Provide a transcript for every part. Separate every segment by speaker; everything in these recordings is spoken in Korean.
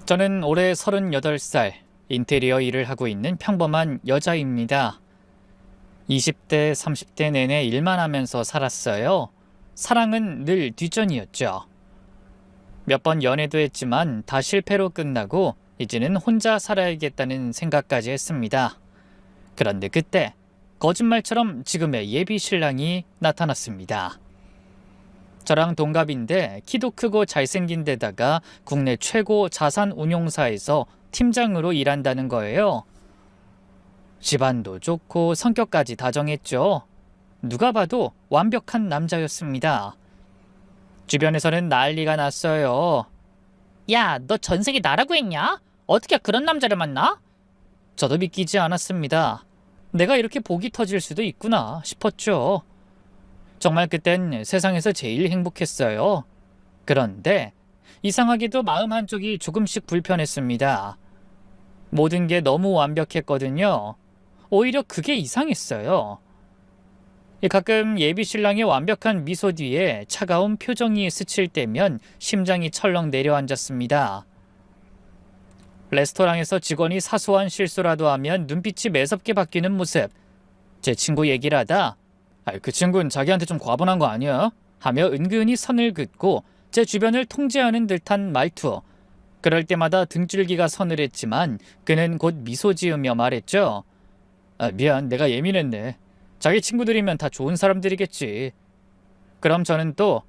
Speaker 1: 저는 올해 38살, 인테리어 일을 하고 있는 평범한 여자입니다. 20대, 30대 내내 일만 하면서 살았어요. 사랑은 늘 뒷전이었죠. 몇 번 연애도 했지만 다 실패로 끝나고 이제는 혼자 살아야겠다는 생각까지 했습니다. 그런데 그때 거짓말처럼 지금의 예비 신랑이 나타났습니다. 저랑 동갑인데 키도 크고 잘생긴 데다가 국내 최고 자산 운용사에서 팀장으로 일한다는 거예요. 집안도 좋고 성격까지 다정했죠. 누가 봐도 완벽한 남자였습니다. 주변에서는 난리가 났어요. 야, 너 전생에 나라고 했냐? 어떻게 그런 남자를 만나? 저도 믿기지 않았습니다. 내가 이렇게 복이 터질 수도 있구나 싶었죠. 정말 그땐 세상에서 제일 행복했어요. 그런데 이상하게도 마음 한쪽이 조금씩 불편했습니다. 모든 게 너무 완벽했거든요. 오히려 그게 이상했어요. 가끔 예비 신랑의 완벽한 미소 뒤에 차가운 표정이 스칠 때면 심장이 철렁 내려앉았습니다. 레스토랑에서 직원이 사소한 실수라도 하면 눈빛이 매섭게 바뀌는 모습. 제 친구 얘기를 하다 그 친구는 자기한테 좀 과분한 거 아니야? 하며 은근히 선을 긋고 제 주변을 통제하는 듯한 말투. 그럴 때마다 등줄기가 서늘했지만 그는 곧 미소 지으며 말했죠. 미안, 내가 예민했네. 자기 친구들이면 다 좋은 사람들이겠지. 그럼 저는 또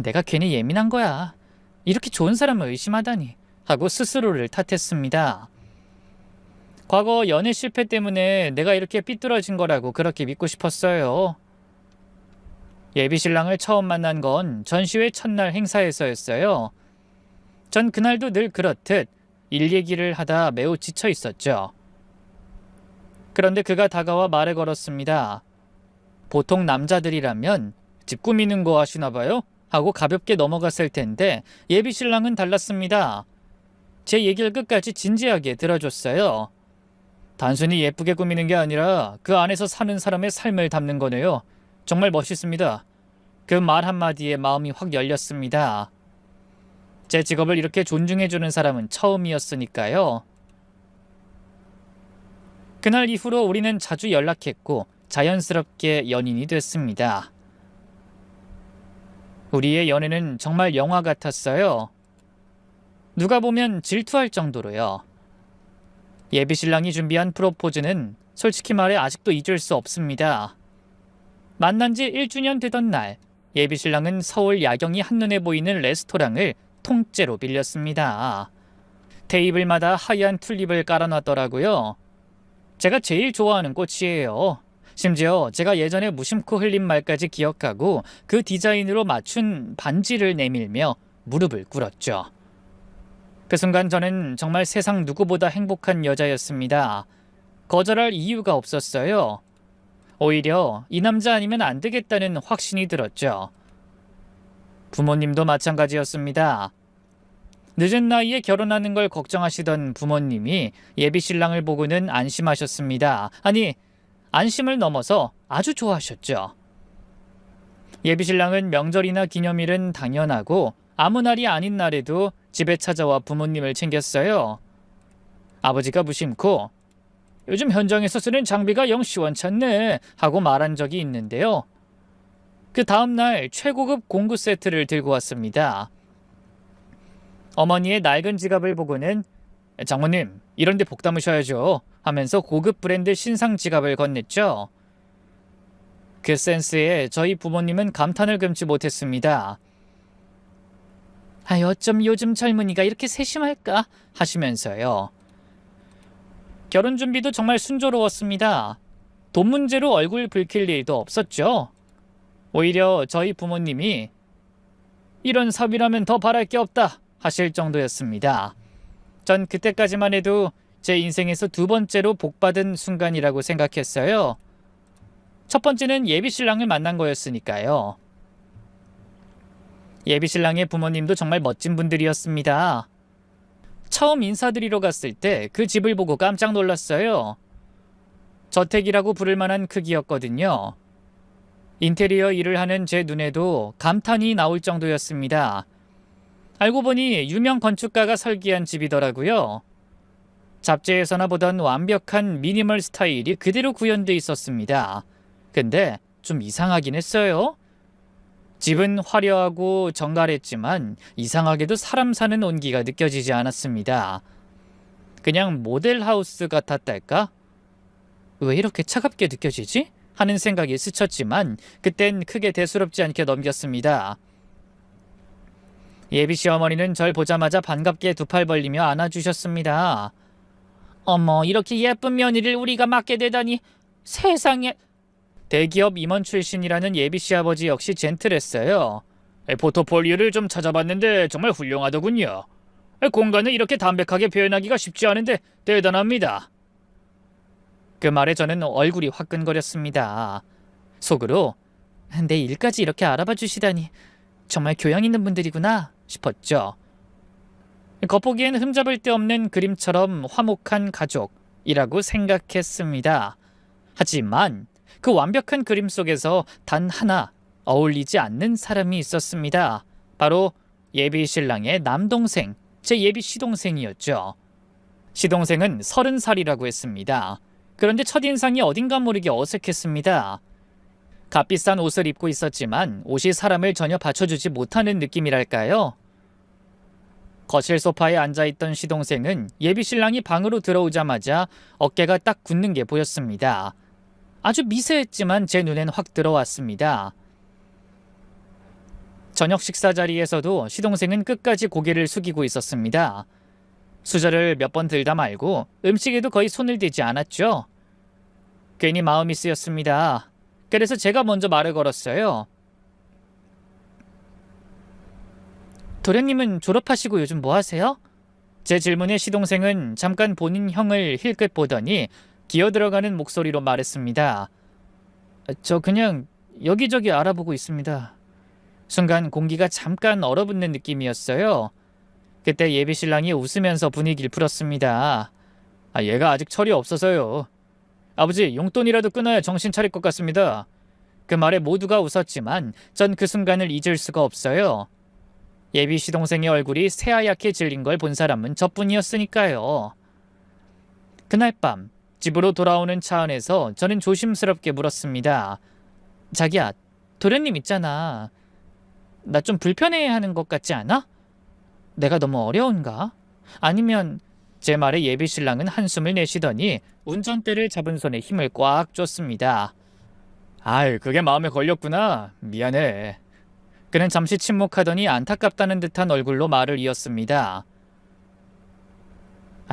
Speaker 1: 내가 괜히 예민한 거야. 이렇게 좋은 사람을 의심하다니 하고 스스로를 탓했습니다. 과거 연애 실패 때문에 내가 이렇게 삐뚤어진 거라고 그렇게 믿고 싶었어요. 예비 신랑을 처음 만난 건 전시회 첫날 행사에서였어요. 전 그날도 늘 그렇듯 일 얘기를 하다 매우 지쳐 있었죠. 그런데 그가 다가와 말을 걸었습니다. 보통 남자들이라면 집 꾸미는 거 하시나 봐요? 하고 가볍게 넘어갔을 텐데 예비 신랑은 달랐습니다. 제 얘기를 끝까지 진지하게 들어줬어요. 단순히 예쁘게 꾸미는 게 아니라 그 안에서 사는 사람의 삶을 담는 거네요. 정말 멋있습니다. 그 말 한마디에 마음이 확 열렸습니다. 제 직업을 이렇게 존중해주는 사람은 처음이었으니까요. 그날 이후로 우리는 자주 연락했고 자연스럽게 연인이 됐습니다. 우리의 연애는 정말 영화 같았어요. 누가 보면 질투할 정도로요. 예비 신랑이 준비한 프로포즈는 솔직히 말해 아직도 잊을 수 없습니다. 만난 지 1주년 되던 날, 예비 신랑은 서울 야경이 한눈에 보이는 레스토랑을 통째로 빌렸습니다. 테이블마다 하얀 튤립을 깔아놨더라고요. 제가 제일 좋아하는 꽃이에요. 심지어 제가 예전에 무심코 흘린 말까지 기억하고 그 디자인으로 맞춘 반지를 내밀며 무릎을 꿇었죠. 그 순간 저는 정말 세상 누구보다 행복한 여자였습니다. 거절할 이유가 없었어요. 오히려 이 남자 아니면 안 되겠다는 확신이 들었죠. 부모님도 마찬가지였습니다. 늦은 나이에 결혼하는 걸 걱정하시던 부모님이 예비 신랑을 보고는 안심하셨습니다. 아니, 안심을 넘어서 아주 좋아하셨죠. 예비 신랑은 명절이나 기념일은 당연하고 아무 날이 아닌 날에도 집에 찾아와 부모님을 챙겼어요. 아버지가 무심코 요즘 현장에서 쓰는 장비가 영 시원찮네 하고 말한 적이 있는데요. 그 다음날 최고급 공구 세트를 들고 왔습니다. 어머니의 낡은 지갑을 보고는 장모님, 이런 데 복 담으셔야죠 하면서 고급 브랜드 신상 지갑을 건넸죠. 그 센스에 저희 부모님은 감탄을 금치 못했습니다. 어쩜 요즘 젊은이가 이렇게 세심할까 하시면서요. 결혼 준비도 정말 순조로웠습니다. 돈 문제로 얼굴 붉힐 일도 없었죠. 오히려 저희 부모님이 이런 사위라면 더 바랄 게 없다 하실 정도였습니다. 전 그때까지만 해도 제 인생에서 두 번째로 복받은 순간이라고 생각했어요. 첫 번째는 예비 신랑을 만난 거였으니까요. 예비 신랑의 부모님도 정말 멋진 분들이었습니다. 처음 인사드리러 갔을 때 그 집을 보고 깜짝 놀랐어요. 저택이라고 부를 만한 크기였거든요. 인테리어 일을 하는 제 눈에도 감탄이 나올 정도였습니다. 알고 보니 유명 건축가가 설계한 집이더라고요. 잡지에서나 보던 완벽한 미니멀 스타일이 그대로 구현돼 있었습니다. 근데 좀 이상하긴 했어요. 집은 화려하고 정갈했지만 이상하게도 사람 사는 온기가 느껴지지 않았습니다. 그냥 모델하우스 같았달까? 왜 이렇게 차갑게 느껴지지? 하는 생각이 스쳤지만 그땐 크게 대수롭지 않게 넘겼습니다. 예비 시어머니는 절 보자마자 반갑게 두 팔 벌리며 안아주셨습니다. 어머, 이렇게 예쁜 며느리를 우리가 맡게 되다니. 세상에. 대기업 임원 출신이라는 예비 시아버지 역시 젠틀했어요. 포트폴리오를 좀 찾아봤는데 정말 훌륭하더군요. 공간을 이렇게 담백하게 표현하기가 쉽지 않은데 대단합니다. 그 말에 저는 얼굴이 화끈거렸습니다. 속으로 내 일까지 이렇게 알아봐 주시다니 정말 교양 있는 분들이구나 싶었죠. 겉보기엔 흠잡을 데 없는 그림처럼 화목한 가족이라고 생각했습니다. 하지만 그 완벽한 그림 속에서 단 하나 어울리지 않는 사람이 있었습니다. 바로 예비 신랑의 남동생, 제 예비 시동생이었죠. 시동생은 30살이라고 했습니다. 그런데 첫인상이 어딘가 모르게 어색했습니다. 값비싼 옷을 입고 있었지만 옷이 사람을 전혀 받쳐주지 못하는 느낌이랄까요? 거실 소파에 앉아있던 시동생은 예비 신랑이 방으로 들어오자마자 어깨가 딱 굳는 게 보였습니다. 아주 미세했지만 제 눈엔 확 들어왔습니다. 저녁 식사 자리에서도 시동생은 끝까지 고개를 숙이고 있었습니다. 수저를 몇 번 들다 말고 음식에도 거의 손을 대지 않았죠. 괜히 마음이 쓰였습니다. 그래서 제가 먼저 말을 걸었어요. 도련님은 졸업하시고 요즘 뭐 하세요? 제 질문에 시동생은 잠깐 본인 형을 힐끗 보더니 기어들어가는 목소리로 말했습니다. 저 그냥 여기저기 알아보고 있습니다. 순간 공기가 잠깐 얼어붙는 느낌이었어요. 그때 예비 신랑이 웃으면서 분위기를 풀었습니다. 얘가 아직 철이 없어서요. 아버지, 용돈이라도 끊어야 정신 차릴 것 같습니다. 그 말에 모두가 웃었지만 전 그 순간을 잊을 수가 없어요. 예비 시동생의 얼굴이 새하얗게 질린 걸 본 사람은 저뿐이었으니까요. 그날 밤 집으로 돌아오는 차 안에서 저는 조심스럽게 물었습니다. 자기야, 도련님 있잖아. 나 좀 불편해하는 것 같지 않아? 내가 너무 어려운가? 아니면 제 말에 예비 신랑은 한숨을 내쉬더니 운전대를 잡은 손에 힘을 꽉 줬습니다. 그게 마음에 걸렸구나. 미안해. 그는 잠시 침묵하더니 안타깝다는 듯한 얼굴로 말을 이었습니다.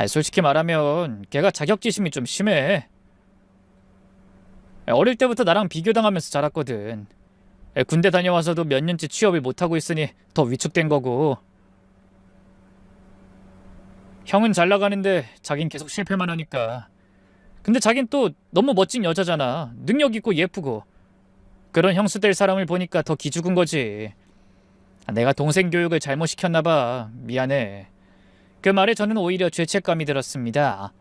Speaker 1: 솔직히 말하면 걔가 자격지심이 좀 심해. 어릴 때부터 나랑 비교당하면서 자랐거든. 군대 다녀와서도 몇 년째 취업을 못하고 있으니 더 위축된 거고. 형은 잘 나가는데 자긴 계속 실패만 하니까. 근데 자긴 또 너무 멋진 여자잖아. 능력 있고 예쁘고. 그런 형수 될 사람을 보니까 더 기죽은 거지. 내가 동생 교육을 잘못 시켰나 봐. 미안해. 그 말에 저는 오히려 죄책감이 들었습니다.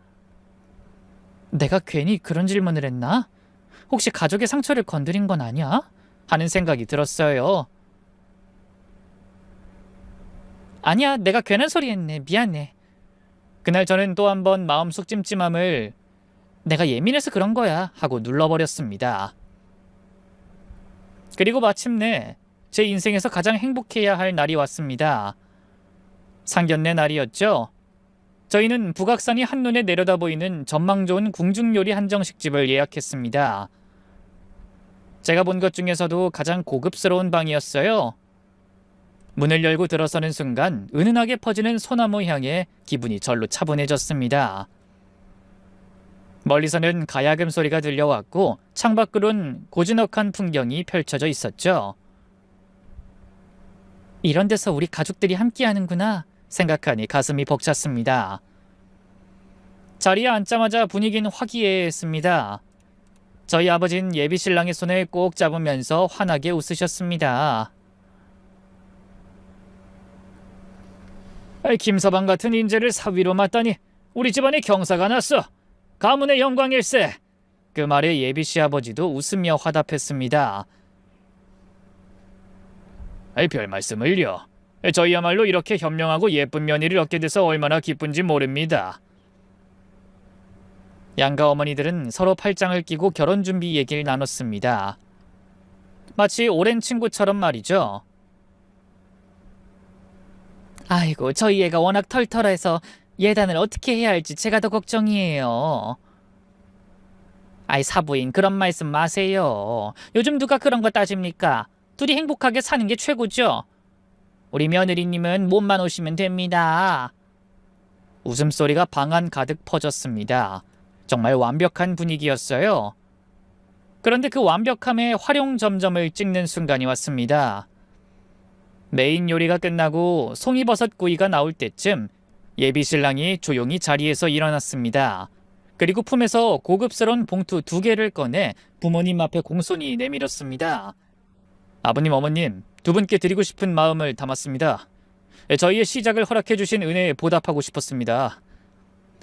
Speaker 1: 내가 괜히 그런 질문을 했나? 혹시 가족의 상처를 건드린 건 아니야? 하는 생각이 들었어요. 아니야, 내가 괜한 소리 했네. 미안해. 그날 저는 또 한 번 마음속 찜찜함을 내가 예민해서 그런 거야 하고 눌러버렸습니다. 그리고 마침내 제 인생에서 가장 행복해야 할 날이 왔습니다. 상견례 날이었죠. 저희는 북악산이 한눈에 내려다 보이는 전망 좋은 궁중요리 한정식집을 예약했습니다. 제가 본 것 중에서도 가장 고급스러운 방이었어요. 문을 열고 들어서는 순간 은은하게 퍼지는 소나무 향에 기분이 절로 차분해졌습니다. 멀리서는 가야금 소리가 들려왔고 창밖으론 고즈넉한 풍경이 펼쳐져 있었죠. 이런 데서 우리 가족들이 함께하는구나 생각하니 가슴이 벅찼습니다. 자리에 앉자마자 분위기는 화기애애했습니다. 저희 아버지는 예비 신랑의 손을 꼭 잡으면서 환하게 웃으셨습니다. 김서방 같은 인재를 사위로 맞다니 우리 집안에 경사가 났어. 가문의 영광일세. 그 말에 예비 시아버지도 웃으며 화답했습니다. 별 말씀을요. 저희야말로 이렇게 현명하고 예쁜 며느리를 얻게 돼서 얼마나 기쁜지 모릅니다. 양가 어머니들은 서로 팔짱을 끼고 결혼 준비 얘기를 나눴습니다. 마치 오랜 친구처럼 말이죠. 아이고, 저희 애가 워낙 털털해서 예단을 어떻게 해야 할지 제가 더 걱정이에요. 아이, 사부인, 그런 말씀 마세요. 요즘 누가 그런 거 따집니까? 둘이 행복하게 사는 게 최고죠. 우리 며느리님은 몸만 오시면 됩니다. 웃음소리가 방 안 가득 퍼졌습니다. 정말 완벽한 분위기였어요. 그런데 그 완벽함에 활용점점을 찍는 순간이 왔습니다. 메인 요리가 끝나고 송이버섯 구이가 나올 때쯤 예비신랑이 조용히 자리에서 일어났습니다. 그리고 품에서 고급스러운 봉투 2개를 꺼내 부모님 앞에 공손히 내밀었습니다. 아버님, 어머님, 두 분께 드리고 싶은 마음을 담았습니다. 저희의 시작을 허락해 주신 은혜에 보답하고 싶었습니다.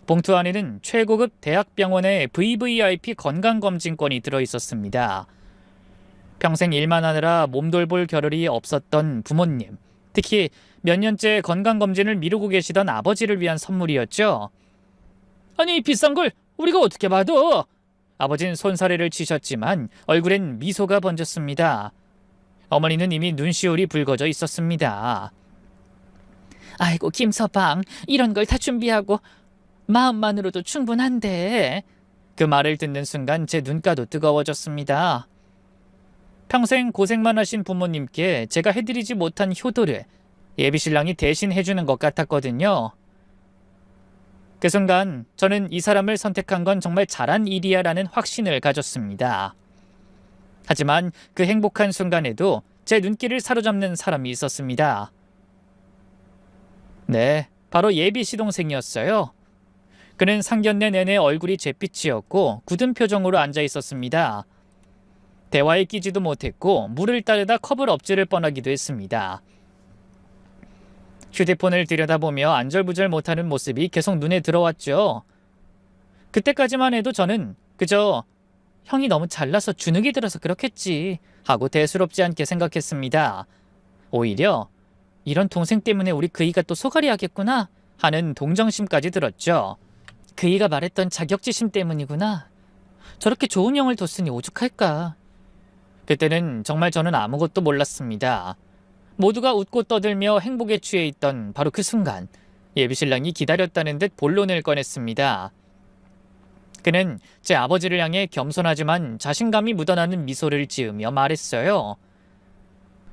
Speaker 1: 봉투 안에는 최고급 대학병원의 VVIP 건강검진권이 들어있었습니다. 평생 일만 하느라 몸돌볼 겨를이 없었던 부모님, 특히 몇 년째 건강검진을 미루고 계시던 아버지를 위한 선물이었죠. 아니, 비싼 걸 우리가 어떻게 받아? 아버진 손사래를 치셨지만 얼굴엔 미소가 번졌습니다. 어머니는 이미 눈시울이 붉어져 있었습니다. 아이고, 김서방, 이런 걸 다 준비하고 마음만으로도 충분한데. 그 말을 듣는 순간 제 눈가도 뜨거워졌습니다. 평생 고생만 하신 부모님께 제가 해드리지 못한 효도를 예비신랑이 대신 해주는 것 같았거든요. 그 순간 저는 이 사람을 선택한 건 정말 잘한 일이야 라는 확신을 가졌습니다. 하지만 그 행복한 순간에도 제 눈길을 사로잡는 사람이 있었습니다. 네, 바로 예비 시동생이었어요. 그는 상견례 내내 얼굴이 잿빛이었고 굳은 표정으로 앉아 있었습니다. 대화에 끼지도 못했고 물을 따르다 컵을 엎지를 뻔하기도 했습니다. 휴대폰을 들여다보며 안절부절 못하는 모습이 계속 눈에 들어왔죠. 그때까지만 해도 저는 그저 형이 너무 잘나서 주눅이 들어서 그렇겠지 하고 대수롭지 않게 생각했습니다. 오히려 이런 동생 때문에 우리 그이가 또 소갈이 하겠구나 하는 동정심까지 들었죠. 그이가 말했던 자격지심 때문이구나. 저렇게 좋은 형을 뒀으니 오죽할까. 그때는 정말 저는 아무것도 몰랐습니다. 모두가 웃고 떠들며 행복에 취해 있던 바로 그 순간 예비신랑이 기다렸다는 듯 본론을 꺼냈습니다. 그는 제 아버지를 향해 겸손하지만 자신감이 묻어나는 미소를 지으며 말했어요.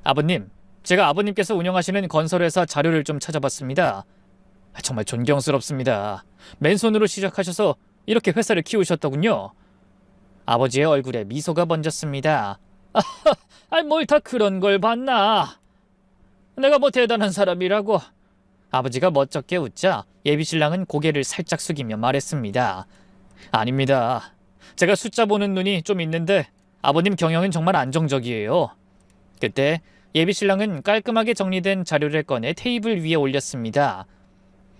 Speaker 1: 아버님, 제가 아버님께서 운영하시는 건설회사 자료를 좀 찾아봤습니다. 정말 존경스럽습니다. 맨손으로 시작하셔서 이렇게 회사를 키우셨더군요. 아버지의 얼굴에 미소가 번졌습니다. 뭘 다 그런 걸 봤나? 내가 뭐 대단한 사람이라고. 아버지가 멋쩍게 웃자 예비신랑은 고개를 살짝 숙이며 말했습니다. 아닙니다. 제가 숫자 보는 눈이 좀 있는데 아버님 경영은 정말 안정적이에요. 그때 예비신랑은 깔끔하게 정리된 자료를 꺼내 테이블 위에 올렸습니다.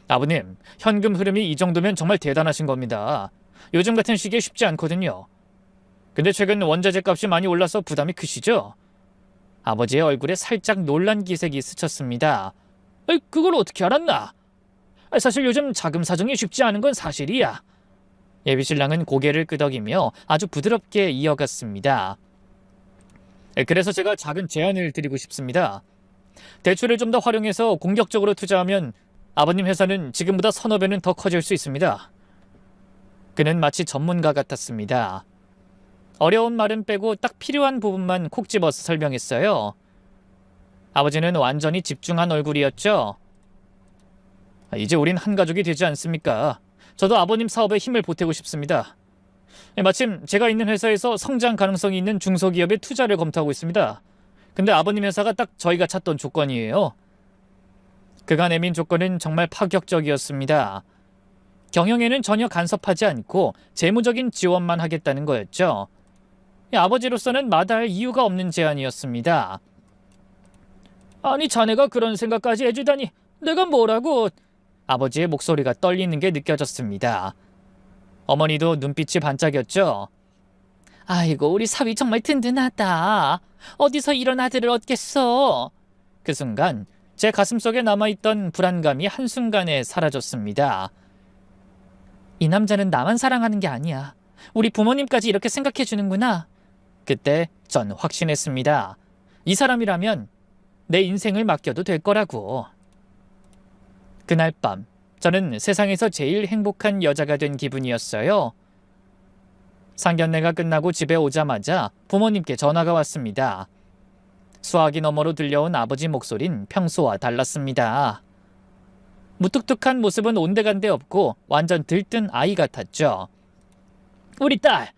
Speaker 1: 아버님, 현금 흐름이 이 정도면 정말 대단하신 겁니다. 요즘 같은 시기에 쉽지 않거든요. 근데 최근 원자재 값이 많이 올라서 부담이 크시죠? 아버지의 얼굴에 살짝 놀란 기색이 스쳤습니다. 그걸 어떻게 알았나? 사실 요즘 자금 사정이 쉽지 않은 건 사실이야. 예비신랑은 고개를 끄덕이며 아주 부드럽게 이어갔습니다. 그래서 제가 작은 제안을 드리고 싶습니다. 대출을 좀 더 활용해서 공격적으로 투자하면 아버님 회사는 지금보다 서너 배는 더 커질 수 있습니다. 그는 마치 전문가 같았습니다. 어려운 말은 빼고 딱 필요한 부분만 콕 집어서 설명했어요. 아버지는 완전히 집중한 얼굴이었죠. 이제 우린 한 가족이 되지 않습니까? 저도 아버님 사업에 힘을 보태고 싶습니다. 마침 제가 있는 회사에서 성장 가능성이 있는 중소기업에 투자를 검토하고 있습니다. 근데 아버님 회사가 딱 저희가 찾던 조건이에요. 그가 내민 조건은 정말 파격적이었습니다. 경영에는 전혀 간섭하지 않고 재무적인 지원만 하겠다는 거였죠. 아버지로서는 마다할 이유가 없는 제안이었습니다. 아니, 자네가 그런 생각까지 해주다니 내가 뭐라고. 아버지의 목소리가 떨리는 게 느껴졌습니다. 어머니도 눈빛이 반짝였죠. 아이고, 우리 사위 정말 든든하다. 어디서 이런 아들을 얻겠어. 그 순간 제 가슴속에 남아있던 불안감이 한순간에 사라졌습니다. 이 남자는 나만 사랑하는 게 아니야. 우리 부모님까지 이렇게 생각해 주는구나. 그때 전 확신했습니다. 이 사람이라면 내 인생을 맡겨도 될 거라고. 그날 밤 저는 세상에서 제일 행복한 여자가 된 기분이었어요. 상견례가 끝나고 집에 오자마자 부모님께 전화가 왔습니다. 수화기 너머로 들려온 아버지 목소린 평소와 달랐습니다. 무뚝뚝한 모습은 온데간데 없고 완전 들뜬 아이 같았죠. 우리 딸,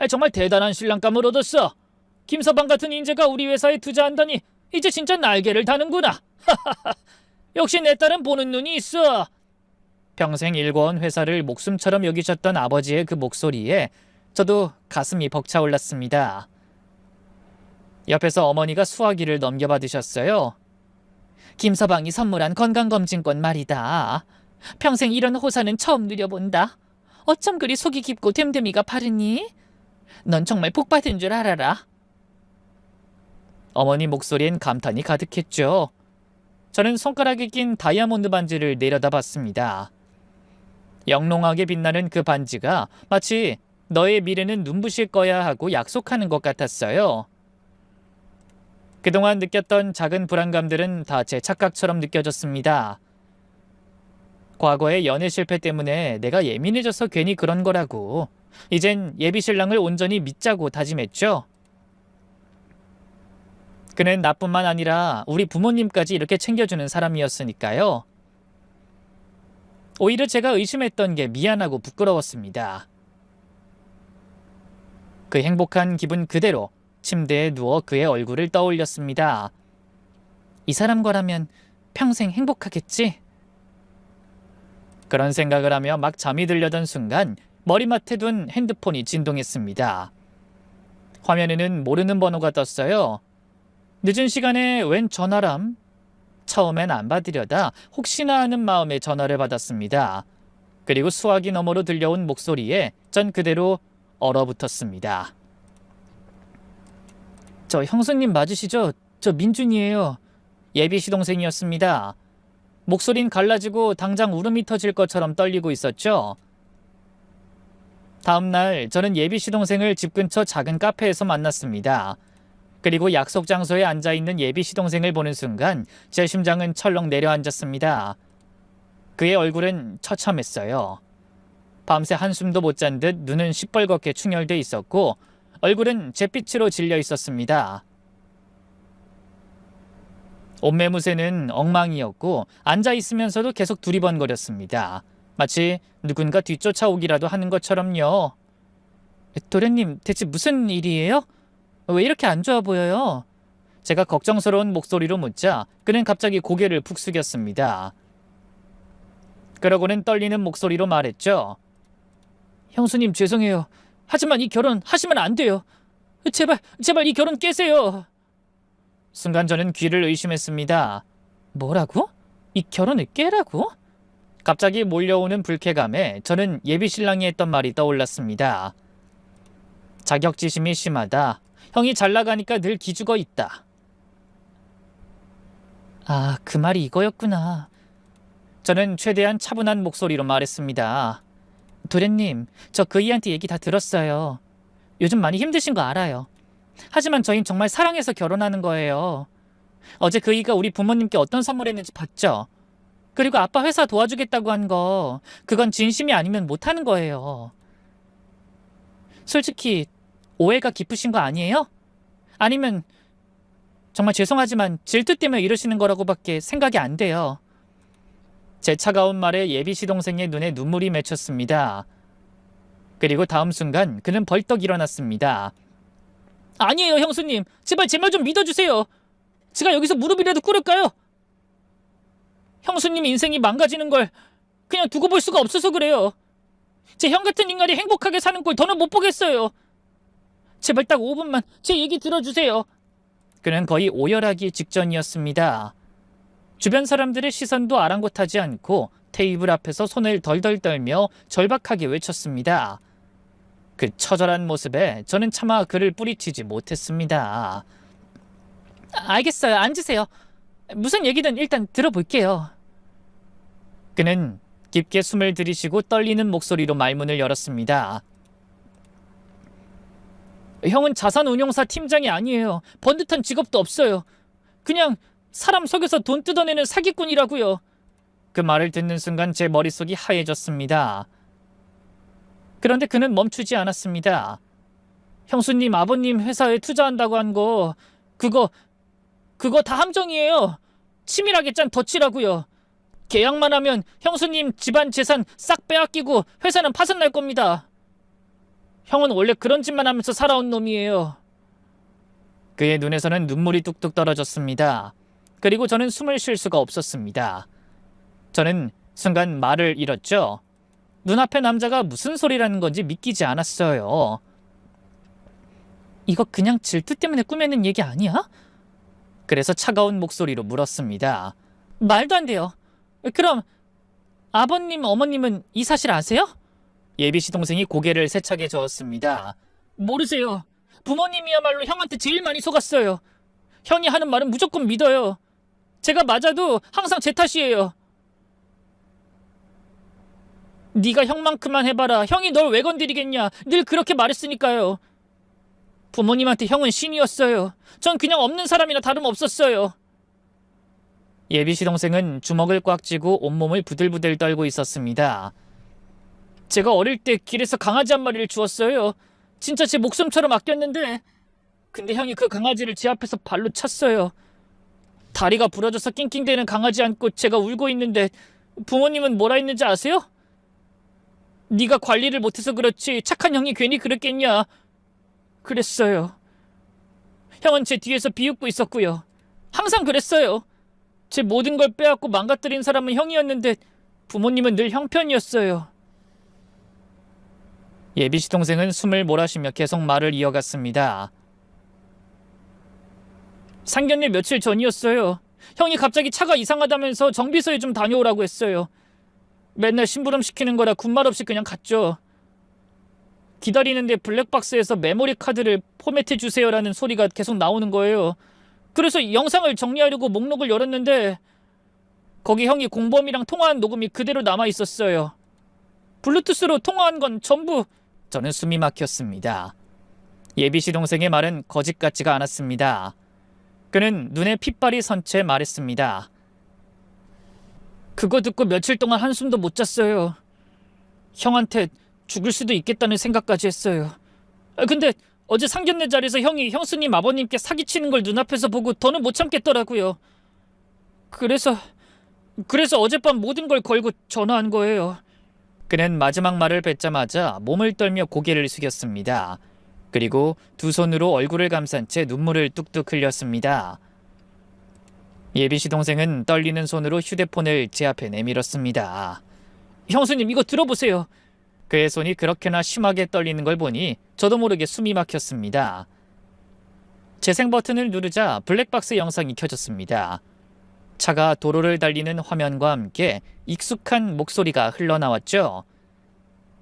Speaker 1: 정말 대단한 신랑감을 얻었어. 김서방 같은 인재가 우리 회사에 투자한다니 이제 진짜 날개를 다는구나. 역시 내 딸은 보는 눈이 있어. 평생 일궈온 회사를 목숨처럼 여기셨던 아버지의 그 목소리에 저도 가슴이 벅차올랐습니다. 옆에서 어머니가 수화기를 넘겨받으셨어요. 김서방이 선물한 건강검진권 말이다. 평생 이런 호사는 처음 누려본다. 어쩜 그리 속이 깊고 됨됨이가 바르니? 넌 정말 복받은 줄 알아라. 어머니 목소리엔 감탄이 가득했죠. 저는 손가락에 낀 다이아몬드 반지를 내려다봤습니다. 영롱하게 빛나는 그 반지가 마치 너의 미래는 눈부실 거야 하고 약속하는 것 같았어요. 그동안 느꼈던 작은 불안감들은 다 제 착각처럼 느껴졌습니다. 과거의 연애 실패 때문에 내가 예민해져서 괜히 그런 거라고. 이젠 예비 신랑을 온전히 믿자고 다짐했죠. 그는 나뿐만 아니라 우리 부모님까지 이렇게 챙겨주는 사람이었으니까요. 오히려 제가 의심했던 게 미안하고 부끄러웠습니다. 그 행복한 기분 그대로 침대에 누워 그의 얼굴을 떠올렸습니다. 이 사람 거라면 평생 행복하겠지? 그런 생각을 하며 막 잠이 들려던 순간 머리맡에 둔 핸드폰이 진동했습니다. 화면에는 모르는 번호가 떴어요. 늦은 시간에 웬 전화람? 처음엔 안 받으려다 혹시나 하는 마음에 전화를 받았습니다. 그리고 수화기 너머로 들려온 목소리에 전 그대로 얼어붙었습니다. 저 형수님 맞으시죠? 저 민준이에요. 예비 시동생이었습니다. 목소린 갈라지고 당장 울음이 터질 것처럼 떨리고 있었죠. 다음 날 저는 예비 시동생을 집 근처 작은 카페에서 만났습니다. 그리고 약속 장소에 앉아있는 예비 시동생을 보는 순간 제 심장은 철렁 내려앉았습니다. 그의 얼굴은 처참했어요. 밤새 한숨도 못 잔 듯 눈은 시뻘겋게 충혈돼 있었고 얼굴은 잿빛으로 질려 있었습니다. 옷매무새는 엉망이었고 앉아있으면서도 계속 두리번거렸습니다. 마치 누군가 뒤쫓아오기라도 하는 것처럼요. 도련님, 대체 무슨 일이에요? 왜 이렇게 안 좋아 보여요? 제가 걱정스러운 목소리로 묻자 그는 갑자기 고개를 푹 숙였습니다. 그러고는 떨리는 목소리로 말했죠. 형수님 죄송해요. 하지만 이 결혼 하시면 안 돼요. 제발 이 결혼 깨세요. 순간 저는 귀를 의심했습니다. 뭐라고? 이 결혼을 깨라고? 갑자기 몰려오는 불쾌감에 저는 예비 신랑이 했던 말이 떠올랐습니다. 자격지심이 심하다. 형이 잘 나가니까 늘 기죽어 있다. 아, 그 말이 이거였구나. 저는 최대한 차분한 목소리로 말했습니다. 도련님, 저 그이한테 얘기 다 들었어요. 요즘 많이 힘드신 거 알아요. 하지만 저흰 정말 사랑해서 결혼하는 거예요. 어제 그이가 우리 부모님께 어떤 선물했는지 봤죠? 그리고 아빠 회사 도와주겠다고 한 거, 그건 진심이 아니면 못하는 거예요. 솔직히 오해가 깊으신 거 아니에요? 아니면 정말 죄송하지만 질투 때문에 이러시는 거라고밖에 생각이 안 돼요. 제 차가운 말에 예비 시동생의 눈에 눈물이 맺혔습니다. 그리고 다음 순간 그는 벌떡 일어났습니다. 아니에요, 형수님. 제발 제 말 좀 믿어주세요. 제가 여기서 무릎이라도 꿇을까요? 형수님 인생이 망가지는 걸 그냥 두고 볼 수가 없어서 그래요. 제 형 같은 인간이 행복하게 사는 꼴 더는 못 보겠어요. 제발 딱 5분만 제 얘기 들어주세요. 그는 거의 오열하기 직전이었습니다. 주변 사람들의 시선도 아랑곳하지 않고 테이블 앞에서 손을 덜덜 떨며 절박하게 외쳤습니다. 그 처절한 모습에 저는 차마 그를 뿌리치지 못했습니다. 알겠어요. 앉으세요. 무슨 얘기든 일단 들어볼게요. 그는 깊게 숨을 들이쉬고 떨리는 목소리로 말문을 열었습니다. 형은 자산운용사 팀장이 아니에요. 번듯한 직업도 없어요. 그냥 사람 속여서 돈 뜯어내는 사기꾼이라고요. 그 말을 듣는 순간 제 머릿속이 하얘졌습니다. 그런데 그는 멈추지 않았습니다. 형수님 아버님 회사에 투자한다고 한 거 그거 다 함정이에요. 치밀하게 짠 덫이라고요. 계약만 하면 형수님 집안 재산 싹 빼앗기고 회사는 파산날 겁니다. 형은 원래 그런 짓만 하면서 살아온 놈이에요. 그의 눈에서는 눈물이 뚝뚝 떨어졌습니다. 그리고 저는 숨을 쉴 수가 없었습니다. 저는 순간 말을 잃었죠. 눈앞의 남자가 무슨 소리라는 건지 믿기지 않았어요. 이거 그냥 질투 때문에 꾸며낸 얘기 아니야? 그래서 차가운 목소리로 물었습니다. 말도 안 돼요. 그럼 아버님, 어머님은 이 사실 아세요? 예비씨 동생이 고개를 세차게 저었습니다. 모르세요. 부모님이야말로 형한테 제일 많이 속았어요. 형이 하는 말은 무조건 믿어요. 제가 맞아도 항상 제 탓이에요. 네가 형만큼만 해봐라. 형이 널 왜 건드리겠냐. 늘 그렇게 말했으니까요. 부모님한테 형은 신이었어요. 전 그냥 없는 사람이나 다름없었어요. 예비씨 동생은 주먹을 꽉 쥐고 온몸을 부들부들 떨고 있었습니다. 제가 어릴 때 길에서 강아지 한 마리를 주웠어요. 진짜 제 목숨처럼 아꼈는데 근데 형이 그 강아지를 제 앞에서 발로 찼어요. 다리가 부러져서 낑낑대는 강아지 안고 제가 울고 있는데 부모님은 뭐라 했는지 아세요? 네가 관리를 못해서 그렇지 착한 형이 괜히 그랬겠냐. 그랬어요. 형은 제 뒤에서 비웃고 있었고요. 항상 그랬어요. 제 모든 걸 빼앗고 망가뜨린 사람은 형이었는데 부모님은 늘 형편이었어요. 예비씨 동생은 숨을 몰아쉬며 계속 말을 이어갔습니다. 상견례 며칠 전이었어요. 형이 갑자기 차가 이상하다면서 정비소에 좀 다녀오라고 했어요. 맨날 심부름 시키는 거라 군말 없이 그냥 갔죠. 기다리는데 블랙박스에서 메모리 카드를 포맷해 주세요라는 소리가 계속 나오는 거예요. 그래서 영상을 정리하려고 목록을 열었는데 거기 형이 공범이랑 통화한 녹음이 그대로 남아 있었어요. 블루투스로 통화한 건 전부. 저는 숨이 막혔습니다. 예비씨 동생의 말은 거짓 같지가 않았습니다. 그는 눈에 핏발이 선 채 말했습니다. 그거 듣고 며칠 동안 한숨도 못 잤어요. 형한테 죽을 수도 있겠다는 생각까지 했어요. 근데 어제 상견례 자리에서 형이 형수님 아버님께 사기치는 걸 눈앞에서 보고 더는 못 참겠더라고요. 그래서 어젯밤 모든 걸 걸고 전화한 거예요. 그는 마지막 말을 뱉자마자 몸을 떨며 고개를 숙였습니다. 그리고 두 손으로 얼굴을 감싼 채 눈물을 뚝뚝 흘렸습니다. 예비씨 동생은 떨리는 손으로 휴대폰을 제 앞에 내밀었습니다. 형수님 이거 들어보세요. 그의 손이 그렇게나 심하게 떨리는 걸 보니 저도 모르게 숨이 막혔습니다. 재생 버튼을 누르자 블랙박스 영상이 켜졌습니다. 차가 도로를 달리는 화면과 함께 익숙한 목소리가 흘러나왔죠.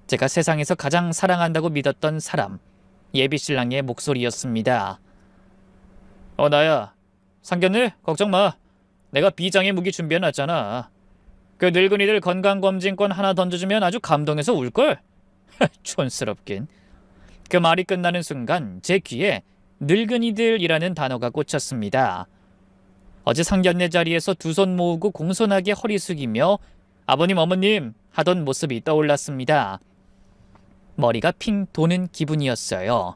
Speaker 1: 제가 세상에서 가장 사랑한다고 믿었던 사람, 예비신랑의 목소리였습니다. 나야. 상견례? 걱정 마. 내가 비장의 무기 준비해놨잖아. 그 늙은이들 건강검진권 하나 던져주면 아주 감동해서 울걸? 촌스럽긴. 그 말이 끝나는 순간 제 귀에 늙은이들이라는 단어가 꽂혔습니다. 어제 상견례 자리에서 두 손 모으고 공손하게 허리 숙이며 아버님 어머님 하던 모습이 떠올랐습니다. 머리가 핑 도는 기분이었어요.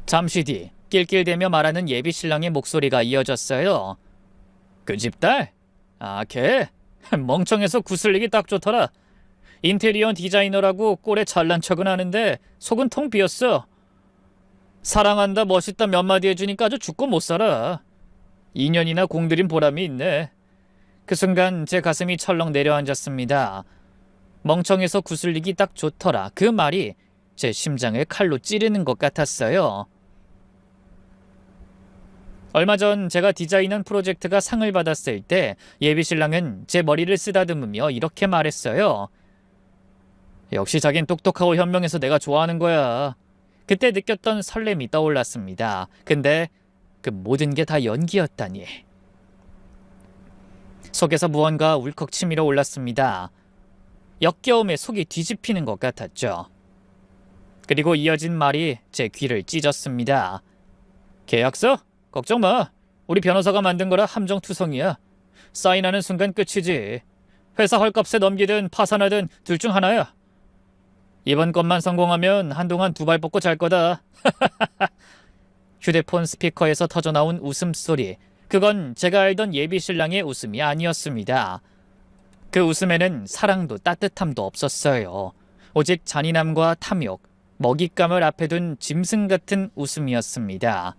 Speaker 1: 잠시 뒤 낄낄대며 말하는 예비신랑의 목소리가 이어졌어요. 그 집 딸? 걔? 멍청해서 구슬리기 딱 좋더라. 인테리어 디자이너라고 꼴에 잘난 척은 하는데 속은 통 비었어. 사랑한다 멋있다 몇 마디 해주니까 아주 죽고 못 살아. 2년이나 공들인 보람이 있네. 그 순간 제 가슴이 철렁 내려앉았습니다. 멍청해서 구슬리기 딱 좋더라. 그 말이 제 심장을 칼로 찌르는 것 같았어요. 얼마 전 제가 디자인한 프로젝트가 상을 받았을 때 예비신랑은 제 머리를 쓰다듬으며 이렇게 말했어요. 역시 자긴 똑똑하고 현명해서 내가 좋아하는 거야. 그때 느꼈던 설렘이 떠올랐습니다. 근데 그 모든 게 다 연기였다니. 속에서 무언가 울컥 치밀어 올랐습니다. 역겨움에 속이 뒤집히는 것 같았죠. 그리고 이어진 말이 제 귀를 찢었습니다. 계약서? 걱정 마. 우리 변호사가 만든 거라 함정투성이야. 사인하는 순간 끝이지. 회사 헐값에 넘기든 파산하든 둘 중 하나야. 이번 건만 성공하면 한동안 두 발 뻗고 잘 거다. 휴대폰 스피커에서 터져나온 웃음소리. 그건 제가 알던 예비 신랑의 웃음이 아니었습니다. 그 웃음에는 사랑도 따뜻함도 없었어요. 오직 잔인함과 탐욕, 먹잇감을 앞에 둔 짐승 같은 웃음이었습니다.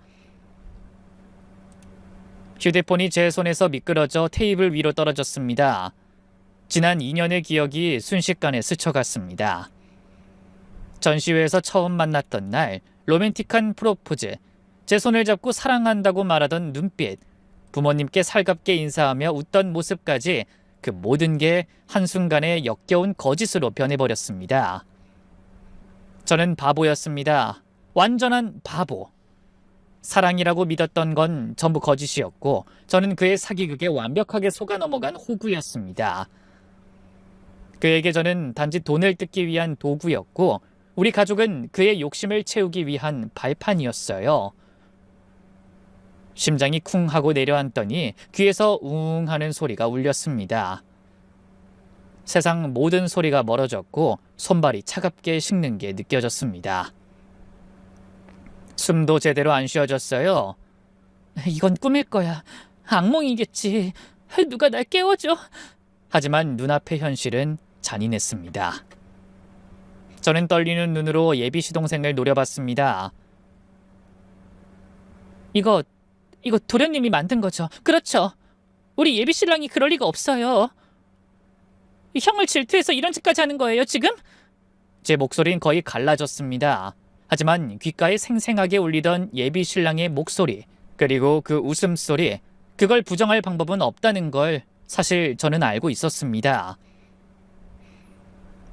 Speaker 1: 휴대폰이 제 손에서 미끄러져 테이블 위로 떨어졌습니다. 지난 2년의 기억이 순식간에 스쳐갔습니다. 전시회에서 처음 만났던 날, 로맨틱한 프로포즈, 제 손을 잡고 사랑한다고 말하던 눈빛, 부모님께 살갑게 인사하며 웃던 모습까지 그 모든 게 한순간에 역겨운 거짓으로 변해버렸습니다. 저는 바보였습니다. 완전한 바보. 사랑이라고 믿었던 건 전부 거짓이었고 저는 그의 사기극에 완벽하게 속아 넘어간 호구였습니다. 그에게 저는 단지 돈을 뜯기 위한 도구였고 우리 가족은 그의 욕심을 채우기 위한 발판이었어요. 심장이 쿵 하고 내려앉더니 귀에서 웅 하는 소리가 울렸습니다. 세상 모든 소리가 멀어졌고 손발이 차갑게 식는 게 느껴졌습니다. 숨도 제대로 안 쉬어졌어요. 이건 꿈일 거야. 악몽이겠지. 누가 날 깨워줘. 하지만 눈앞의 현실은 잔인했습니다. 저는 떨리는 눈으로 예비 시동생을 노려봤습니다. 이거 도련님이 만든 거죠? 그렇죠. 우리 예비 신랑이 그럴 리가 없어요. 형을 질투해서 이런 짓까지 하는 거예요, 지금? 제 목소리는 거의 갈라졌습니다. 하지만 귓가에 생생하게 울리던 예비 신랑의 목소리, 그리고 그 웃음소리, 그걸 부정할 방법은 없다는 걸 사실 저는 알고 있었습니다.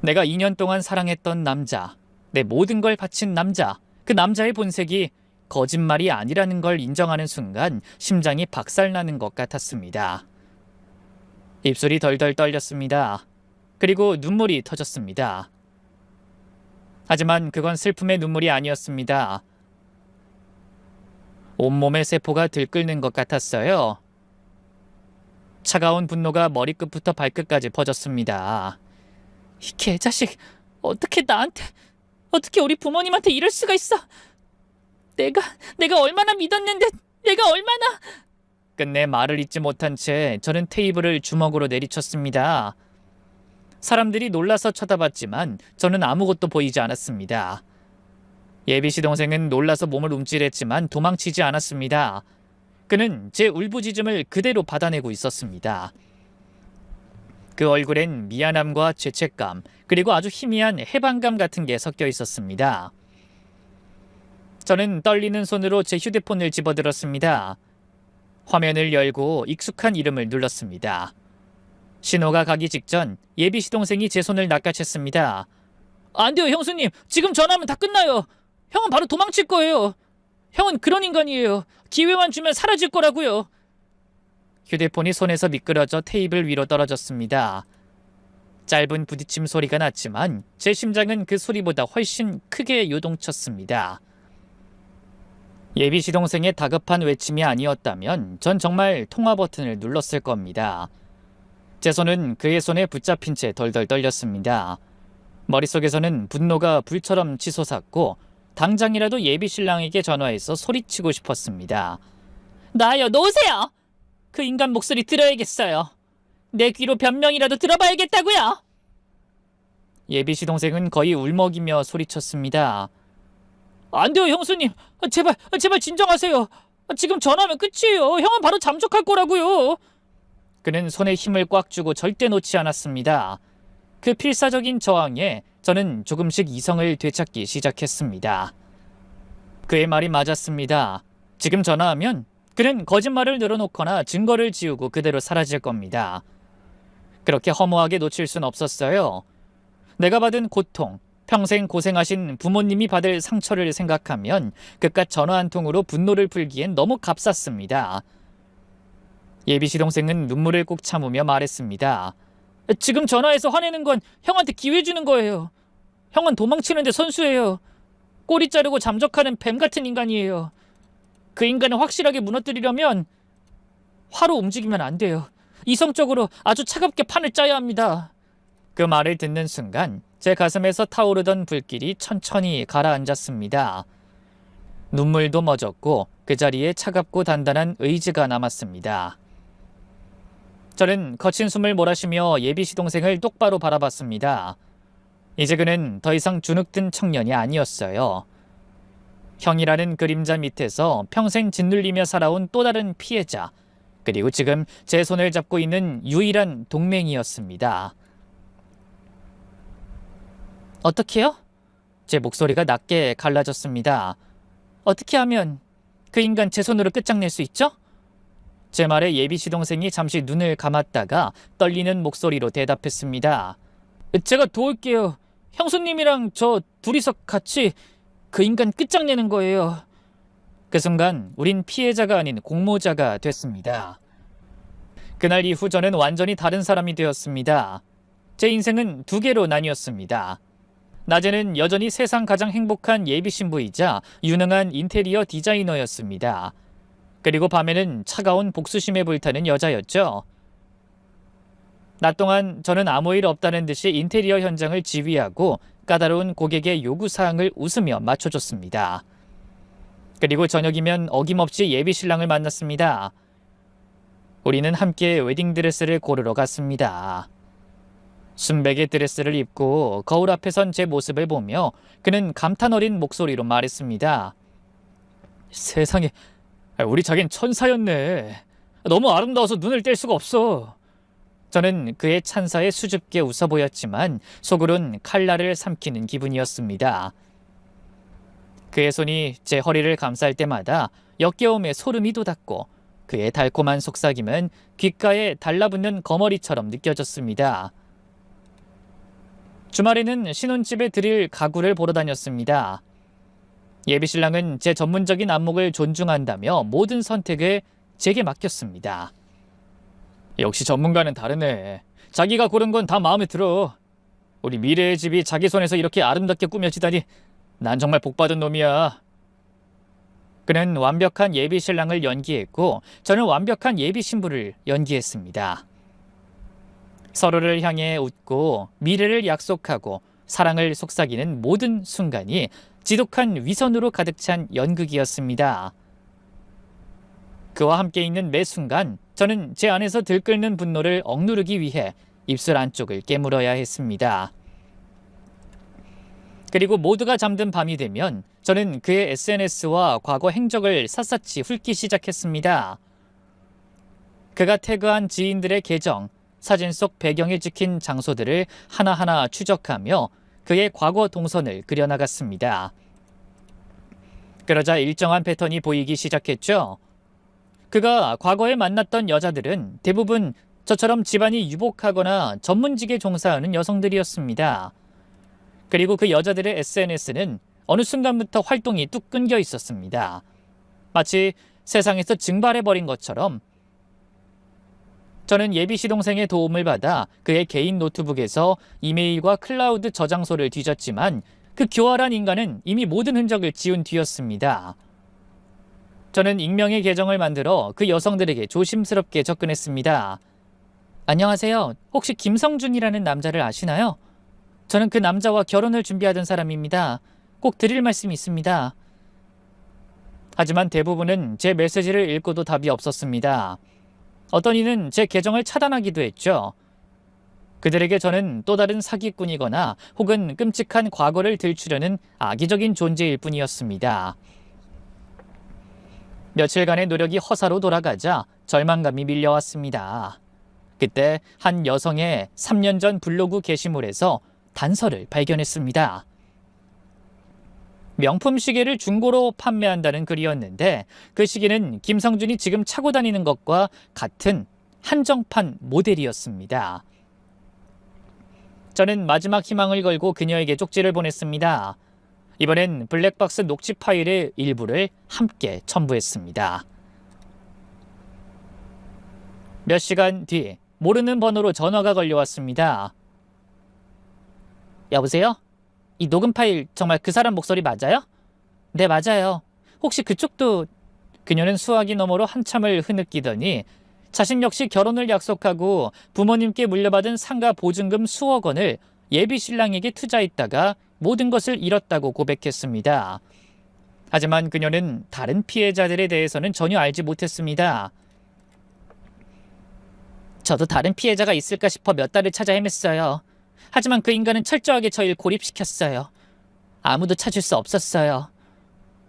Speaker 1: 내가 2년 동안 사랑했던 남자, 내 모든 걸 바친 남자, 그 남자의 본색이 거짓말이 아니라는 걸 인정하는 순간 심장이 박살나는 것 같았습니다. 입술이 덜덜 떨렸습니다. 그리고 눈물이 터졌습니다. 하지만 그건 슬픔의 눈물이 아니었습니다. 온몸의 세포가 들끓는 것 같았어요. 차가운 분노가 머리끝부터 발끝까지 퍼졌습니다. 이 개자식, 어떻게 우리 부모님한테 이럴 수가 있어? 내가 얼마나 믿었는데, 내가 얼마나... 끝내 말을 잇지 못한 채 저는 테이블을 주먹으로 내리쳤습니다. 사람들이 놀라서 쳐다봤지만 저는 아무것도 보이지 않았습니다. 예비 시동생은 놀라서 몸을 움찔했지만 도망치지 않았습니다. 그는 제 울부짖음을 그대로 받아내고 있었습니다. 그 얼굴엔 미안함과 죄책감, 그리고 아주 희미한 해방감 같은 게 섞여 있었습니다. 저는 떨리는 손으로 제 휴대폰을 집어들었습니다. 화면을 열고 익숙한 이름을 눌렀습니다. 신호가 가기 직전 예비 시동생이 제 손을 낚아챘습니다. 안 돼요, 형수님. 지금 전화하면 다 끝나요. 형은 바로 도망칠 거예요. 형은 그런 인간이에요. 기회만 주면 사라질 거라고요. 휴대폰이 손에서 미끄러져 테이블 위로 떨어졌습니다. 짧은 부딪힘 소리가 났지만 제 심장은 그 소리보다 훨씬 크게 요동쳤습니다. 예비 시동생의 다급한 외침이 아니었다면 전 정말 통화 버튼을 눌렀을 겁니다. 제 손은 그의 손에 붙잡힌 채 덜덜 떨렸습니다. 머릿속에서는 분노가 불처럼 치솟았고 당장이라도 예비 신랑에게 전화해서 소리치고 싶었습니다. 나요, 놓으세요! 그 인간 목소리 들어야겠어요. 내 귀로 변명이라도 들어봐야겠다고요. 예비 시동생은 거의 울먹이며 소리쳤습니다. 안 돼요, 형수님. 제발 진정하세요. 지금 전화하면 끝이에요. 형은 바로 잠적할 거라고요. 그는 손에 힘을 꽉 주고 절대 놓지 않았습니다. 그 필사적인 저항에 저는 조금씩 이성을 되찾기 시작했습니다. 그의 말이 맞았습니다. 지금 전화하면 그는 거짓말을 늘어놓거나 증거를 지우고 그대로 사라질 겁니다. 그렇게 허무하게 놓칠 순 없었어요. 내가 받은 고통, 평생 고생하신 부모님이 받을 상처를 생각하면 그깟 전화 한 통으로 분노를 풀기엔 너무 값쌌습니다. 예비 시동생은 눈물을 꾹 참으며 말했습니다. 지금 전화해서 화내는 건 형한테 기회 주는 거예요. 형은 도망치는데 선수예요. 꼬리 자르고 잠적하는 뱀 같은 인간이에요. 그 인간을 확실하게 무너뜨리려면 화로 움직이면 안 돼요. 이성적으로 아주 차갑게 판을 짜야 합니다. 그 말을 듣는 순간 제 가슴에서 타오르던 불길이 천천히 가라앉았습니다. 눈물도 멎었고 그 자리에 차갑고 단단한 의지가 남았습니다. 저는 거친 숨을 몰아쉬며 예비 시동생을 똑바로 바라봤습니다. 이제 그는 더 이상 주눅든 청년이 아니었어요. 형이라는 그림자 밑에서 평생 짓눌리며 살아온 또 다른 피해자, 그리고 지금 제 손을 잡고 있는 유일한 동맹이었습니다. 어떻게요? 제 목소리가 낮게 갈라졌습니다. 어떻게 하면 그 인간 제 손으로 끝장낼 수 있죠? 제 말에 예비 시동생이 잠시 눈을 감았다가 떨리는 목소리로 대답했습니다. 제가 도울게요. 형수님이랑 저 둘이서 같이 그 인간 끝장내는 거예요. 그 순간 우린 피해자가 아닌 공모자가 됐습니다. 그날 이후 저는 완전히 다른 사람이 되었습니다. 제 인생은 두 개로 나뉘었습니다. 낮에는 여전히 세상 가장 행복한 예비 신부이자 유능한 인테리어 디자이너였습니다. 그리고 밤에는 차가운 복수심에 불타는 여자였죠. 낮 동안 저는 아무 일 없다는 듯이 인테리어 현장을 지휘하고 까다로운 고객의 요구사항을 웃으며 맞춰줬습니다. 그리고 저녁이면 어김없이 예비 신랑을 만났습니다. 우리는 함께 웨딩드레스를 고르러 갔습니다. 순백의 드레스를 입고 거울 앞에 선 제 모습을 보며 그는 감탄 어린 목소리로 말했습니다. 세상에, 우리 자긴 천사였네. 너무 아름다워서 눈을 뗄 수가 없어. 저는 그의 찬사에 수줍게 웃어 보였지만 속으론 칼날을 삼키는 기분이었습니다. 그의 손이 제 허리를 감쌀 때마다 역겨움에 소름이 돋았고 그의 달콤한 속삭임은 귓가에 달라붙는 거머리처럼 느껴졌습니다. 주말에는 신혼집에 드릴 가구를 보러 다녔습니다. 예비신랑은 제 전문적인 안목을 존중한다며 모든 선택을 제게 맡겼습니다. 역시 전문가는 다르네. 자기가 고른 건 다 마음에 들어. 우리 미래의 집이 자기 손에서 이렇게 아름답게 꾸며지다니 난 정말 복받은 놈이야. 그는 완벽한 예비신랑을 연기했고 저는 완벽한 예비신부를 연기했습니다. 서로를 향해 웃고 미래를 약속하고 사랑을 속삭이는 모든 순간이 지독한 위선으로 가득 찬 연극이었습니다. 그와 함께 있는 매 순간 저는 제 안에서 들끓는 분노를 억누르기 위해 입술 안쪽을 깨물어야 했습니다. 그리고 모두가 잠든 밤이 되면 저는 그의 SNS와 과거 행적을 샅샅이 훑기 시작했습니다. 그가 태그한 지인들의 계정, 사진 속 배경에 찍힌 장소들을 하나하나 추적하며 그의 과거 동선을 그려나갔습니다. 그러자 일정한 패턴이 보이기 시작했죠. 그가 과거에 만났던 여자들은 대부분 저처럼 집안이 유복하거나 전문직에 종사하는 여성들이었습니다. 그리고 그 여자들의 SNS는 어느 순간부터 활동이 뚝 끊겨 있었습니다. 마치 세상에서 증발해버린 것처럼. 저는 예비 시동생의 도움을 받아 그의 개인 노트북에서 이메일과 클라우드 저장소를 뒤졌지만 그 교활한 인간은 이미 모든 흔적을 지운 뒤였습니다. 저는 익명의 계정을 만들어 그 여성들에게 조심스럽게 접근했습니다. 안녕하세요. 혹시 김성준이라는 남자를 아시나요? 저는 그 남자와 결혼을 준비하던 사람입니다. 꼭 드릴 말씀이 있습니다. 하지만 대부분은 제 메시지를 읽고도 답이 없었습니다. 어떤 이는 제 계정을 차단하기도 했죠. 그들에게 저는 또 다른 사기꾼이거나 혹은 끔찍한 과거를 들추려는 악의적인 존재일 뿐이었습니다. 며칠간의 노력이 허사로 돌아가자 절망감이 밀려왔습니다. 그때 한 여성의 3년 전 블로그 게시물에서 단서를 발견했습니다. 명품 시계를 중고로 판매한다는 글이었는데 그 시계는 김성준이 지금 차고 다니는 것과 같은 한정판 모델이었습니다. 저는 마지막 희망을 걸고 그녀에게 쪽지를 보냈습니다. 이번엔 블랙박스 녹취 파일의 일부를 함께 첨부했습니다. 몇 시간 뒤 모르는 번호로 전화가 걸려왔습니다. 여보세요? 이 녹음 파일 정말 그 사람 목소리 맞아요? 네, 맞아요. 혹시 그쪽도... 그녀는 수화기 너머로 한참을 흐느끼더니 자신 역시 결혼을 약속하고 부모님께 물려받은 상가 보증금 수억 원을 예비 신랑에게 투자했다가 모든 것을 잃었다고 고백했습니다. 하지만 그녀는 다른 피해자들에 대해서는 전혀 알지 못했습니다. 저도 다른 피해자가 있을까 싶어 몇 달을 찾아 헤맸어요. 하지만 그 인간은 철저하게 저희를 고립시켰어요. 아무도 찾을 수 없었어요.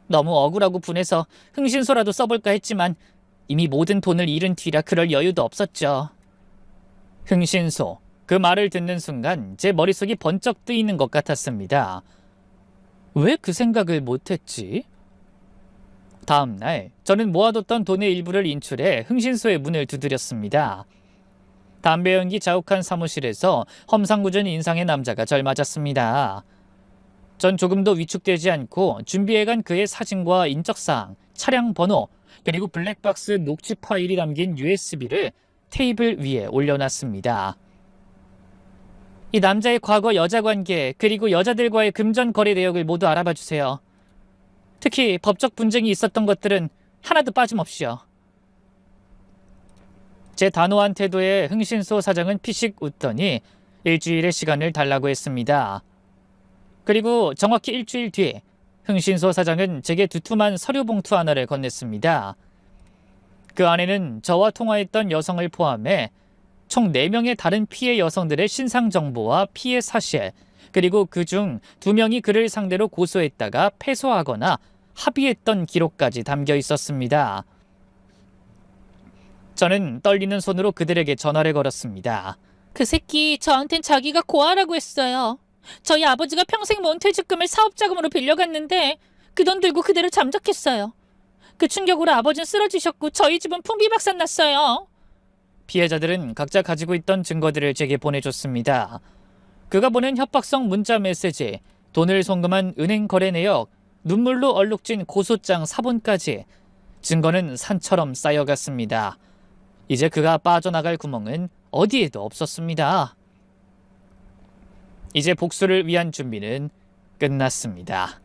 Speaker 1: 너무 억울하고 분해서 흥신소라도 써볼까 했지만 이미 모든 돈을 잃은 뒤라 그럴 여유도 없었죠. 흥신소. 그 말을 듣는 순간 제 머릿속이 번쩍 뜨이는 것 같았습니다. 왜 그 생각을 못했지? 다음 날 저는 모아뒀던 돈의 일부를 인출해 흥신소의 문을 두드렸습니다. 담배 연기 자욱한 사무실에서 험상궂은 인상의 남자가 절 맞았습니다. 전 조금도 위축되지 않고 준비해간 그의 사진과 인적사항, 차량 번호, 그리고 블랙박스 녹취 파일이 담긴 USB를 테이블 위에 올려놨습니다. 이 남자의 과거 여자관계 그리고 여자들과의 금전 거래 내역을 모두 알아봐 주세요. 특히 법적 분쟁이 있었던 것들은 하나도 빠짐없이요. 제 단호한 태도에 흥신소 사장은 피식 웃더니 일주일의 시간을 달라고 했습니다. 그리고 정확히 일주일 뒤에 흥신소 사장은 제게 두툼한 서류 봉투 하나를 건넸습니다. 그 안에는 저와 통화했던 여성을 포함해 총 4명의 다른 피해 여성들의 신상 정보와 피해 사실, 그리고 그중 2명이 그를 상대로 고소했다가 패소하거나 합의했던 기록까지 담겨 있었습니다. 저는 떨리는 손으로 그들에게 전화를 걸었습니다. 그 새끼 저한텐 자기가 고아라고 했어요. 저희 아버지가 평생 모은 퇴직금을 사업자금으로 빌려갔는데 그 돈 들고 그대로 잠적했어요. 그 충격으로 아버지는 쓰러지셨고 저희 집은 풍비박산 났어요. 피해자들은 각자 가지고 있던 증거들을 제게 보내줬습니다. 그가 보낸 협박성 문자 메시지, 돈을 송금한 은행 거래 내역, 눈물로 얼룩진 고소장 사본까지 증거는 산처럼 쌓여갔습니다. 이제 그가 빠져나갈 구멍은 어디에도 없었습니다. 이제 복수를 위한 준비는 끝났습니다.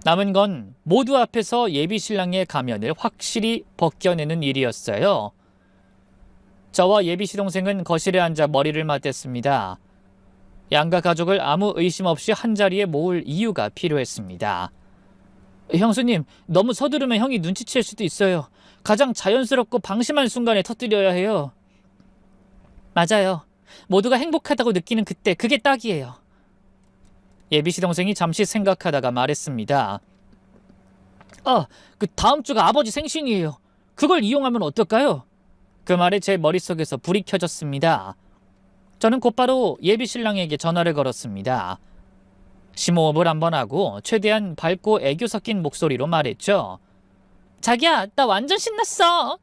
Speaker 1: 남은 건 모두 앞에서 예비 신랑의 가면을 확실히 벗겨내는 일이었어요. 저와 예비 시동생은 거실에 앉아 머리를 맞댔습니다. 양가 가족을 아무 의심 없이 한자리에 모을 이유가 필요했습니다. 형수님, 너무 서두르면 형이 눈치챌 수도 있어요. 가장 자연스럽고 방심한 순간에 터뜨려야 해요. 맞아요. 모두가 행복하다고 느끼는 그때, 그게 딱이에요. 예비시동생이 잠시 생각하다가 말했습니다. 그 다음 주가 아버지 생신이에요. 그걸 이용하면 어떨까요? 그 말에 제 머릿속에서 불이 켜졌습니다. 저는 곧바로 예비신랑에게 전화를 걸었습니다. 심호흡을 한번 하고 최대한 밝고 애교 섞인 목소리로 말했죠. 자기야, 나 완전 신났어.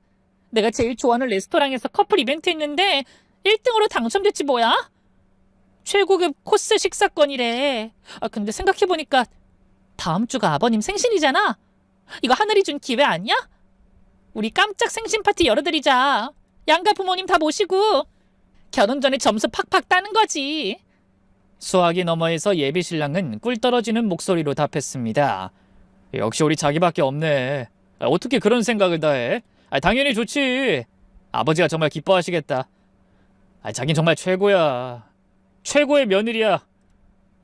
Speaker 1: 내가 제일 좋아하는 레스토랑에서 커플 이벤트 했는데 1등으로 당첨됐지 뭐야? 최고급 코스 식사권이래. 근데 생각해보니까 다음 주가 아버님 생신이잖아. 이거 하늘이 준 기회 아니야? 우리 깜짝 생신 파티 열어드리자. 양가 부모님 다 모시고 결혼 전에 점수 팍팍 따는 거지. 수화기 너머에서 예비 신랑은 꿀 떨어지는 목소리로 답했습니다. 역시 우리 자기밖에 없네. 어떻게 그런 생각을 다 해? 당연히 좋지. 아버지가 정말 기뻐하시겠다. 자긴 정말 최고야. 최고의 며느리야.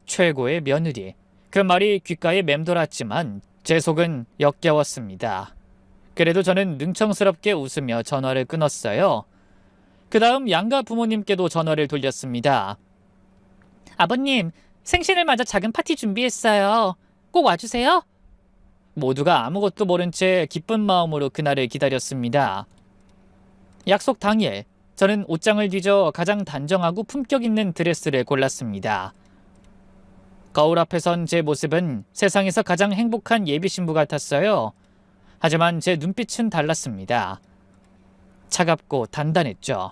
Speaker 1: 최고의 며느리. 그 말이 귓가에 맴돌았지만 제 속은 역겨웠습니다. 그래도 저는 능청스럽게 웃으며 전화를 끊었어요. 그 다음 양가 부모님께도 전화를 돌렸습니다. 아버님, 생신을 맞아 작은 파티 준비했어요. 꼭 와주세요. 모두가 아무것도 모른 채 기쁜 마음으로 그날을 기다렸습니다. 약속 당일, 저는 옷장을 뒤져 가장 단정하고 품격 있는 드레스를 골랐습니다. 거울 앞에 선 제 모습은 세상에서 가장 행복한 예비신부 같았어요. 하지만 제 눈빛은 달랐습니다. 차갑고 단단했죠.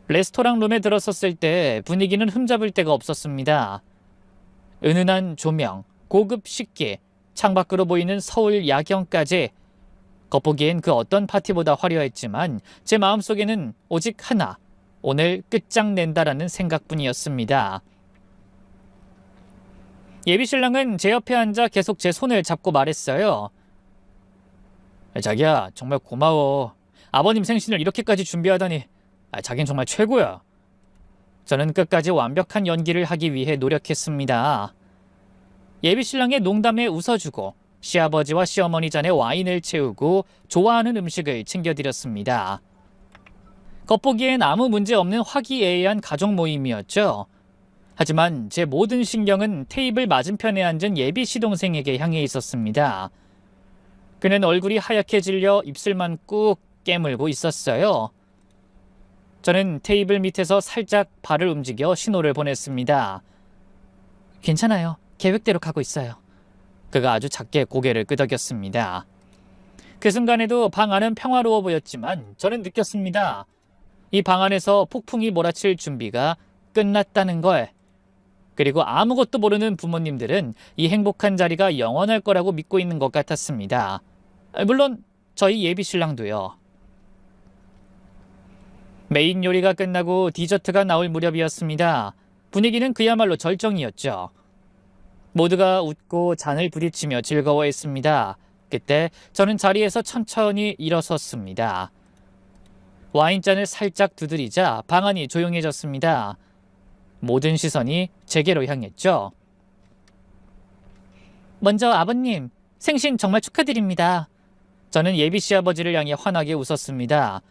Speaker 1: 레스토랑 룸에 들어섰을 때 분위기는 흠잡을 데가 없었습니다. 은은한 조명, 고급 식기, 창밖으로 보이는 서울 야경까지 겉보기엔 그 어떤 파티보다 화려했지만 제 마음속에는 오직 하나, 오늘 끝장낸다라는 생각뿐이었습니다. 예비신랑은 제 옆에 앉아 계속 제 손을 잡고 말했어요. 자기야, 정말 고마워. 아버님 생신을 이렇게까지 준비하다니. 자긴 정말 최고야. 저는 끝까지 완벽한 연기를 하기 위해 노력했습니다. 예비신랑의 농담에 웃어주고 시아버지와 시어머니 잔에 와인을 채우고 좋아하는 음식을 챙겨드렸습니다. 겉보기엔 아무 문제 없는 화기애애한 가족 모임이었죠. 하지만 제 모든 신경은 테이블 맞은편에 앉은 예비 시동생에게 향해 있었습니다. 그는 얼굴이 하얗게 질려 입술만 꾹 깨물고 있었어요. 저는 테이블 밑에서 살짝 발을 움직여 신호를 보냈습니다. 괜찮아요. 계획대로 가고 있어요. 그가 아주 작게 고개를 끄덕였습니다. 그 순간에도 방 안은 평화로워 보였지만 저는 느꼈습니다. 이 방 안에서 폭풍이 몰아칠 준비가 끝났다는 걸. 그리고 아무것도 모르는 부모님들은 이 행복한 자리가 영원할 거라고 믿고 있는 것 같았습니다. 물론 저희 예비신랑도요. 메인 요리가 끝나고 디저트가 나올 무렵이었습니다. 분위기는 그야말로 절정이었죠. 모두가 웃고 잔을 부딪히며 즐거워했습니다. 그때 저는 자리에서 천천히 일어섰습니다. 와인잔을 살짝 두드리자 방 안이 조용해졌습니다. 모든 시선이 제게로 향했죠. 먼저 아버님, 생신 정말 축하드립니다. 저는 예비 시아버지를 향해 환하게 웃었습니다.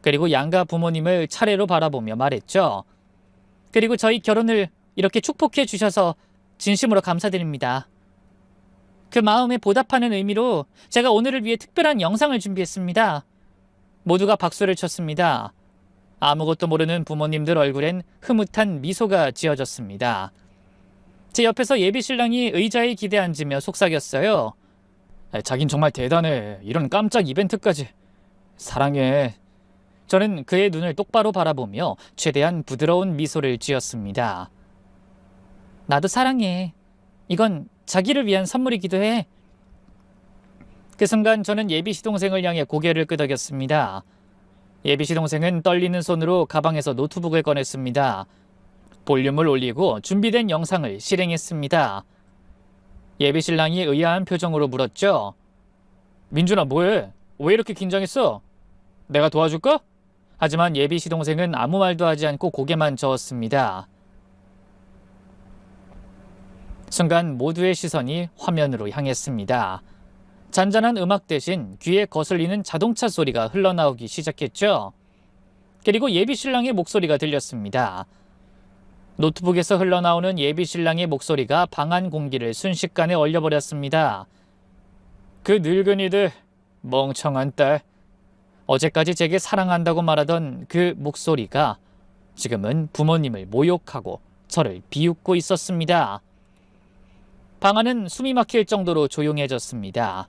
Speaker 1: 그리고 양가 부모님을 차례로 바라보며 말했죠. 그리고 저희 결혼을 이렇게 축복해 주셔서 진심으로 감사드립니다. 그 마음에 보답하는 의미로 제가 오늘을 위해 특별한 영상을 준비했습니다. 모두가 박수를 쳤습니다. 아무것도 모르는 부모님들 얼굴엔 흐뭇한 미소가 지어졌습니다. 제 옆에서 예비신랑이 의자에 기대 앉으며 속삭였어요. 자긴 정말 대단해. 이런 깜짝 이벤트까지. 사랑해. 저는 그의 눈을 똑바로 바라보며 최대한 부드러운 미소를 지었습니다. 나도 사랑해. 이건 자기를 위한 선물이기도 해. 그 순간 저는 예비 시동생을 향해 고개를 끄덕였습니다. 예비 시동생은 떨리는 손으로 가방에서 노트북을 꺼냈습니다. 볼륨을 올리고 준비된 영상을 실행했습니다. 예비 신랑이 의아한 표정으로 물었죠. 민준아, 뭐해? 왜 이렇게 긴장했어? 내가 도와줄까? 하지만 예비 시동생은 아무 말도 하지 않고 고개만 저었습니다. 순간 모두의 시선이 화면으로 향했습니다. 잔잔한 음악 대신 귀에 거슬리는 자동차 소리가 흘러나오기 시작했죠. 그리고 예비 신랑의 목소리가 들렸습니다. 노트북에서 흘러나오는 예비 신랑의 목소리가 방 안 공기를 순식간에 얼려버렸습니다. 그 늙은이들, 멍청한 딸. 어제까지 제게 사랑한다고 말하던 그 목소리가 지금은 부모님을 모욕하고 저를 비웃고 있었습니다. 방 안은 숨이 막힐 정도로 조용해졌습니다.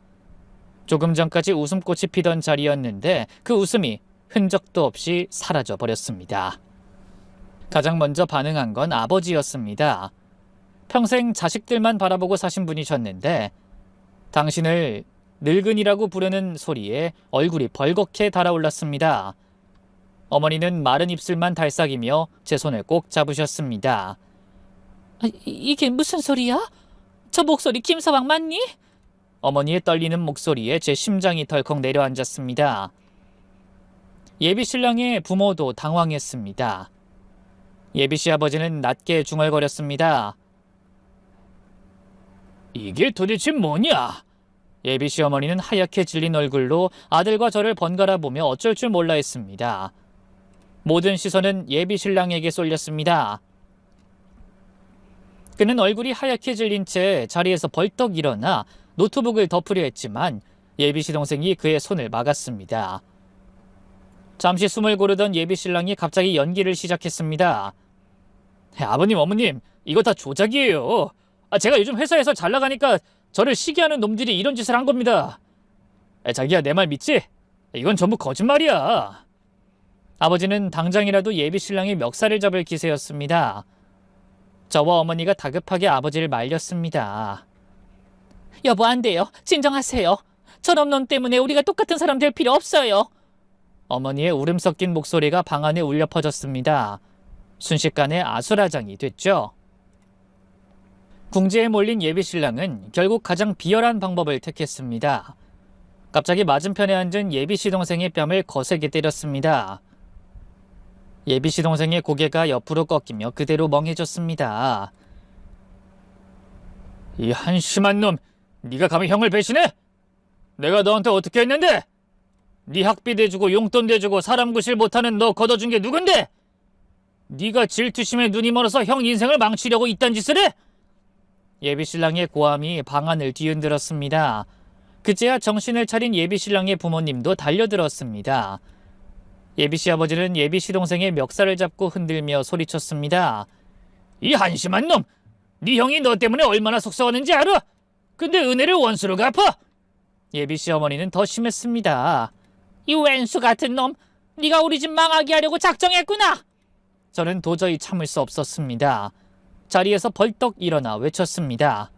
Speaker 1: 조금 전까지 웃음꽃이 피던 자리였는데 그 웃음이 흔적도 없이 사라져 버렸습니다. 가장 먼저 반응한 건 아버지였습니다. 평생 자식들만 바라보고 사신 분이셨는데 당신을 늙은이라고 부르는 소리에 얼굴이 벌겋게 달아올랐습니다. 어머니는 마른 입술만 달싹이며 제 손을 꼭 잡으셨습니다. 이게 무슨 소리야? 저 목소리 김서방 맞니? 어머니의 떨리는 목소리에 제 심장이 덜컥 내려앉았습니다. 예비 신랑의 부모도 당황했습니다. 예비 시아버지는 낮게 중얼거렸습니다. 이게 도대체 뭐냐? 예비 시어머니는 하얗게 질린 얼굴로 아들과 저를 번갈아 보며 어쩔 줄 몰라 했습니다. 모든 시선은 예비 신랑에게 쏠렸습니다. 그는 얼굴이 하얗게 질린 채 자리에서 벌떡 일어나 노트북을 덮으려 했지만 예비 시동생이 그의 손을 막았습니다. 잠시 숨을 고르던 예비 신랑이 갑자기 연기를 시작했습니다. 아버님, 어머님, 이거 다 조작이에요. 제가 요즘 회사에서 잘 나가니까 저를 시기하는 놈들이 이런 짓을 한 겁니다. 자기야, 내 말 믿지? 이건 전부 거짓말이야. 아버지는 당장이라도 예비 신랑의 멱살을 잡을 기세였습니다. 저와 어머니가 다급하게 아버지를 말렸습니다. 여보, 안 돼요. 진정하세요. 저런 놈 때문에 우리가 똑같은 사람 될 필요 없어요. 어머니의 울음 섞인 목소리가 방 안에 울려 퍼졌습니다. 순식간에 아수라장이 됐죠. 궁지에 몰린 예비신랑은 결국 가장 비열한 방법을 택했습니다. 갑자기 맞은편에 앉은 예비시동생의 뺨을 거세게 때렸습니다. 예비시동생의 고개가 옆으로 꺾이며 그대로 멍해졌습니다. 이 한심한 놈, 네가 감히 형을 배신해? 내가 너한테 어떻게 했는데? 네 학비 대주고 용돈 대주고 사람 구실 못하는 너 걷어준 게 누군데? 네가 질투심에 눈이 멀어서 형 인생을 망치려고 이딴 짓을 해? 예비신랑의 고함이 방 안을 뒤흔들었습니다. 그제야 정신을 차린 예비신랑의 부모님도 달려들었습니다. 예비시아버지는 예비시동생의 멱살을 잡고 흔들며 소리쳤습니다. 이 한심한 놈! 네 형이 너 때문에 얼마나 속상하는지 알아? 근데 은혜를 원수로 갚아! 예비시어머니는 더 심했습니다. 이 왼수 같은 놈! 네가 우리 집 망하게 하려고 작정했구나! 저는 도저히 참을 수 없었습니다. 자리에서 벌떡 일어나 외쳤습니다.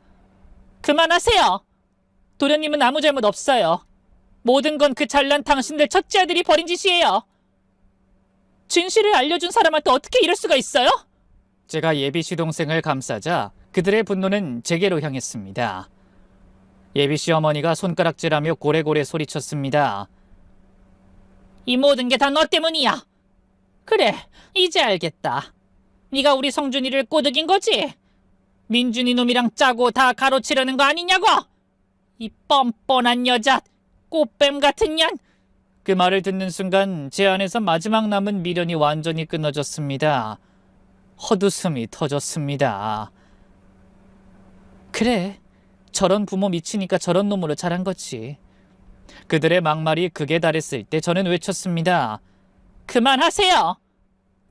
Speaker 1: 그만하세요! 도련님은 아무 잘못 없어요. 모든 건 그 잘난 당신들 첫째 아들이 벌인 짓이에요. 진실을 알려준 사람한테 어떻게 이럴 수가 있어요? 제가 예비시동생을 감싸자 그들의 분노는 제게로 향했습니다. 예비시어머니가 손가락질하며 고래고래 소리쳤습니다. 이 모든 게 다 너 때문이야. 그래, 이제 알겠다. 네가 우리 성준이를 꼬드긴 거지? 민준이 놈이랑 짜고 다 가로치려는 거 아니냐고? 이 뻔뻔한 여자, 꽃뱀 같은 년. 그 말을 듣는 순간 제 안에서 마지막 남은 미련이 완전히 끊어졌습니다. 헛웃음이 터졌습니다. 그래, 저런 부모 미치니까 저런 놈으로 자란 거지. 그들의 막말이 극에 달했을 때 저는 외쳤습니다. 그만하세요!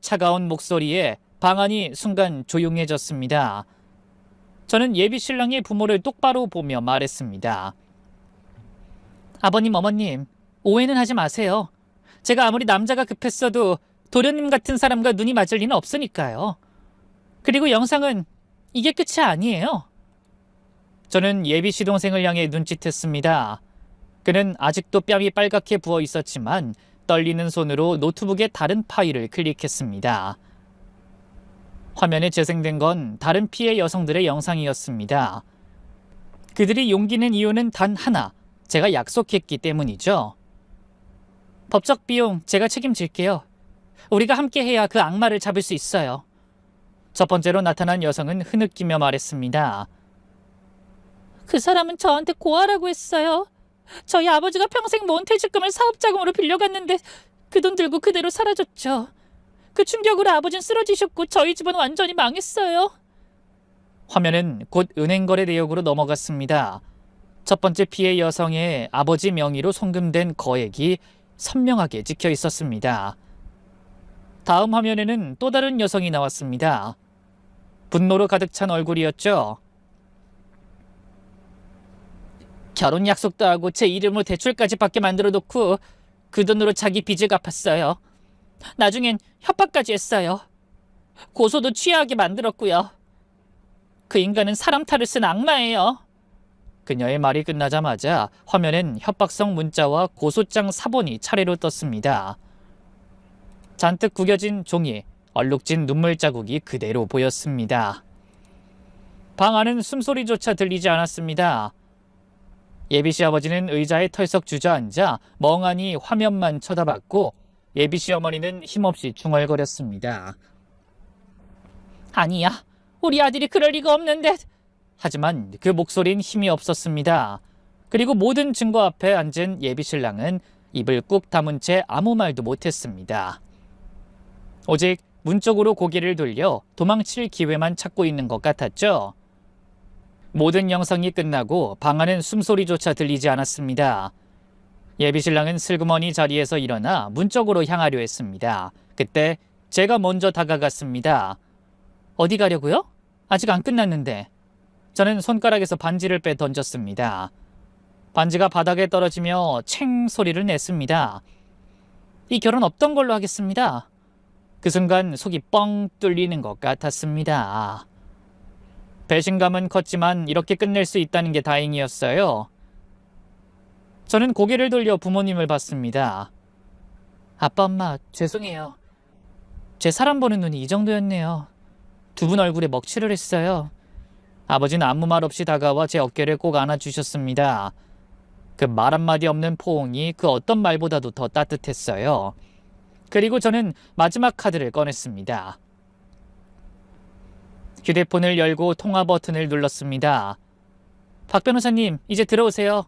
Speaker 1: 차가운 목소리에 방 안이 순간 조용해졌습니다. 저는 예비신랑의 부모를 똑바로 보며 말했습니다. 아버님, 어머님, 오해는 하지 마세요. 제가 아무리 남자가 급했어도 도련님 같은 사람과 눈이 맞을 리는 없으니까요. 그리고 영상은 이게 끝이 아니에요. 저는 예비시동생을 향해 눈짓했습니다. 그는 아직도 뺨이 빨갛게 부어 있었지만 떨리는 손으로 노트북의 다른 파일을 클릭했습니다. 화면에 재생된 건 다른 피해 여성들의 영상이었습니다. 그들이 용기 낸 이유는 단 하나, 제가 약속했기 때문이죠. 법적 비용 제가 책임질게요. 우리가 함께 해야 그 악마를 잡을 수 있어요. 첫 번째로 나타난 여성은 흐느끼며 말했습니다. 그 사람은 저한테 고하라고 했어요. 저희 아버지가 평생 모은 퇴직금을 사업자금으로 빌려갔는데 그 돈 들고 그대로 사라졌죠. 그 충격으로 아버지는 쓰러지셨고 저희 집은 완전히 망했어요. 화면은 곧 은행거래 내역으로 넘어갔습니다. 첫 번째 피해 여성의 아버지 명의로 송금된 거액이 선명하게 찍혀 있었습니다. 다음 화면에는 또 다른 여성이 나왔습니다. 분노로 가득 찬 얼굴이었죠. 결혼 약속도 하고 제 이름으로 대출까지 받게 만들어 놓고 그 돈으로 자기 빚을 갚았어요. 나중엔 협박까지 했어요. 고소도 취하게 만들었고요. 그 인간은 사람 탈을 쓴 악마예요. 그녀의 말이 끝나자마자 화면엔 협박성 문자와 고소장 사본이 차례로 떴습니다. 잔뜩 구겨진 종이, 얼룩진 눈물 자국이 그대로 보였습니다. 방 안은 숨소리조차 들리지 않았습니다. 예비씨 아버지는 의자에 털썩 주저앉아 멍하니 화면만 쳐다봤고 예비씨 어머니는 힘없이 중얼거렸습니다. 아니야, 우리 아들이 그럴 리가 없는데. 하지만 그 목소리는 힘이 없었습니다. 그리고 모든 증거 앞에 앉은 예비신랑은 입을 꾹 다문 채 아무 말도 못했습니다. 오직 문 쪽으로 고개를 돌려 도망칠 기회만 찾고 있는 것 같았죠. 모든 영상이 끝나고 방 안은 숨소리조차 들리지 않았습니다. 예비신랑은 슬그머니 자리에서 일어나 문 쪽으로 향하려 했습니다. 그때 제가 먼저 다가갔습니다. 어디 가려고요? 아직 안 끝났는데. 저는 손가락에서 반지를 빼 던졌습니다. 반지가 바닥에 떨어지며 챙 소리를 냈습니다. 이 결혼 없던 걸로 하겠습니다. 그 순간 속이 뻥 뚫리는 것 같았습니다. 배신감은 컸지만 이렇게 끝낼 수 있다는 게 다행이었어요. 저는 고개를 돌려 부모님을 봤습니다. 아빠, 엄마, 죄송해요. 제 사람 보는 눈이 이 정도였네요. 두 분 얼굴에 먹칠을 했어요. 아버지는 아무 말 없이 다가와 제 어깨를 꼭 안아주셨습니다. 그 말 한마디 없는 포옹이 그 어떤 말보다도 더 따뜻했어요. 그리고 저는 마지막 카드를 꺼냈습니다. 휴대폰을 열고 통화 버튼을 눌렀습니다. 박 변호사님, 이제 들어오세요.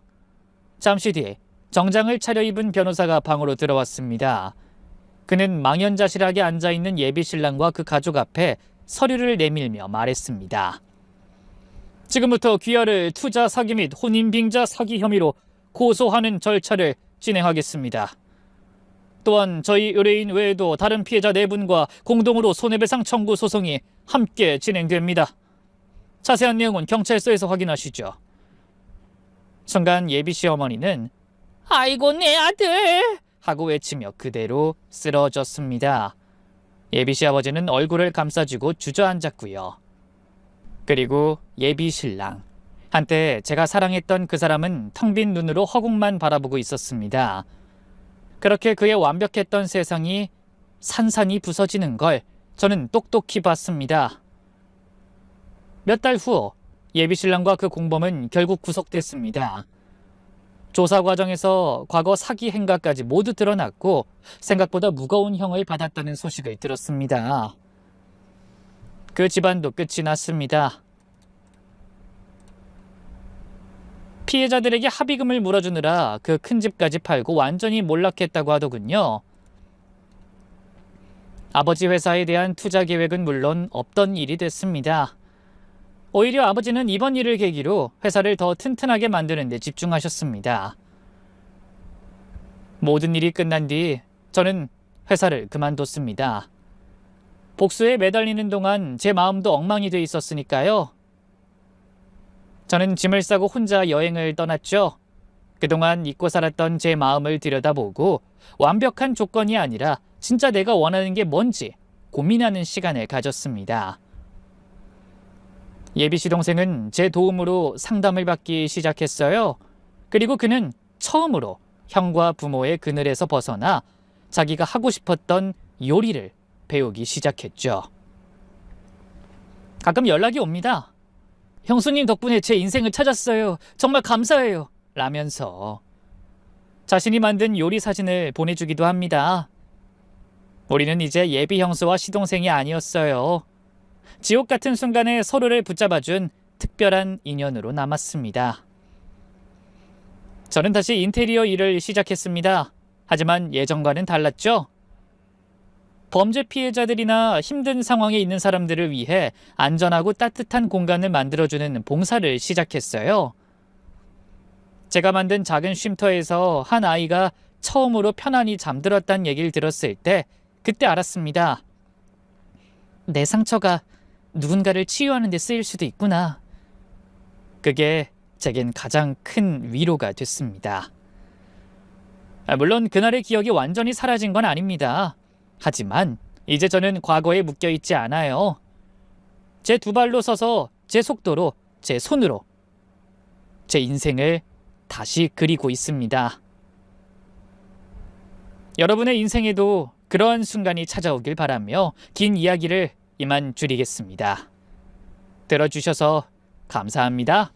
Speaker 1: 잠시 뒤 정장을 차려입은 변호사가 방으로 들어왔습니다. 그는 망연자실하게 앉아있는 예비신랑과 그 가족 앞에 서류를 내밀며 말했습니다. 지금부터 귀하를 투자 사기 및 혼인빙자 사기 혐의로 고소하는 절차를 진행하겠습니다. 또한 저희 의뢰인 외에도 다른 피해자 4분과 공동으로 손해배상 청구 소송이 함께 진행됩니다. 자세한 내용은 경찰서에서 확인하시죠. 순간 예비씨 어머니는 아이고 내 아들! 하고 외치며 그대로 쓰러졌습니다. 예비씨 아버지는 얼굴을 감싸주고 주저앉았고요. 그리고 예비신랑. 한때 제가 사랑했던 그 사람은 텅 빈 눈으로 허공만 바라보고 있었습니다. 그렇게 그의 완벽했던 세상이 산산이 부서지는 걸 저는 똑똑히 봤습니다. 몇 달 후 예비신랑과 그 공범은 결국 구속됐습니다. 조사 과정에서 과거 사기 행각까지 모두 드러났고 생각보다 무거운 형을 받았다는 소식을 들었습니다. 그 집안도 끝이 났습니다. 피해자들에게 합의금을 물어주느라 그 큰 집까지 팔고 완전히 몰락했다고 하더군요. 아버지 회사에 대한 투자 계획은 물론 없던 일이 됐습니다. 오히려 아버지는 이번 일을 계기로 회사를 더 튼튼하게 만드는 데 집중하셨습니다. 모든 일이 끝난 뒤 저는 회사를 그만뒀습니다. 복수에 매달리는 동안 제 마음도 엉망이 돼 있었으니까요. 저는 짐을 싸고 혼자 여행을 떠났죠. 그동안 잊고 살았던 제 마음을 들여다보고 완벽한 조건이 아니라 진짜 내가 원하는 게 뭔지 고민하는 시간을 가졌습니다. 예비씨 동생은 제 도움으로 상담을 받기 시작했어요. 그리고 그는 처음으로 형과 부모의 그늘에서 벗어나 자기가 하고 싶었던 요리를 배우기 시작했죠. 가끔 연락이 옵니다. 형수님 덕분에 제 인생을 찾았어요. 정말 감사해요. 라면서 자신이 만든 요리 사진을 보내주기도 합니다. 우리는 이제 예비 형수와 시동생이 아니었어요. 지옥 같은 순간에 서로를 붙잡아준 특별한 인연으로 남았습니다. 저는 다시 인테리어 일을 시작했습니다. 하지만 예전과는 달랐죠. 범죄 피해자들이나 힘든 상황에 있는 사람들을 위해 안전하고 따뜻한 공간을 만들어주는 봉사를 시작했어요. 제가 만든 작은 쉼터에서 한 아이가 처음으로 편안히 잠들었다는 얘기를 들었을 때 그때 알았습니다. 내 상처가 누군가를 치유하는 데 쓰일 수도 있구나. 그게 제겐 가장 큰 위로가 됐습니다. 물론 그날의 기억이 완전히 사라진 건 아닙니다. 하지만 이제 저는 과거에 묶여있지 않아요. 제 2발로 서서 제 속도로, 제 손으로 제 인생을 다시 그리고 있습니다. 여러분의 인생에도 그러한 순간이 찾아오길 바라며 긴 이야기를 이만 줄이겠습니다. 들어주셔서 감사합니다.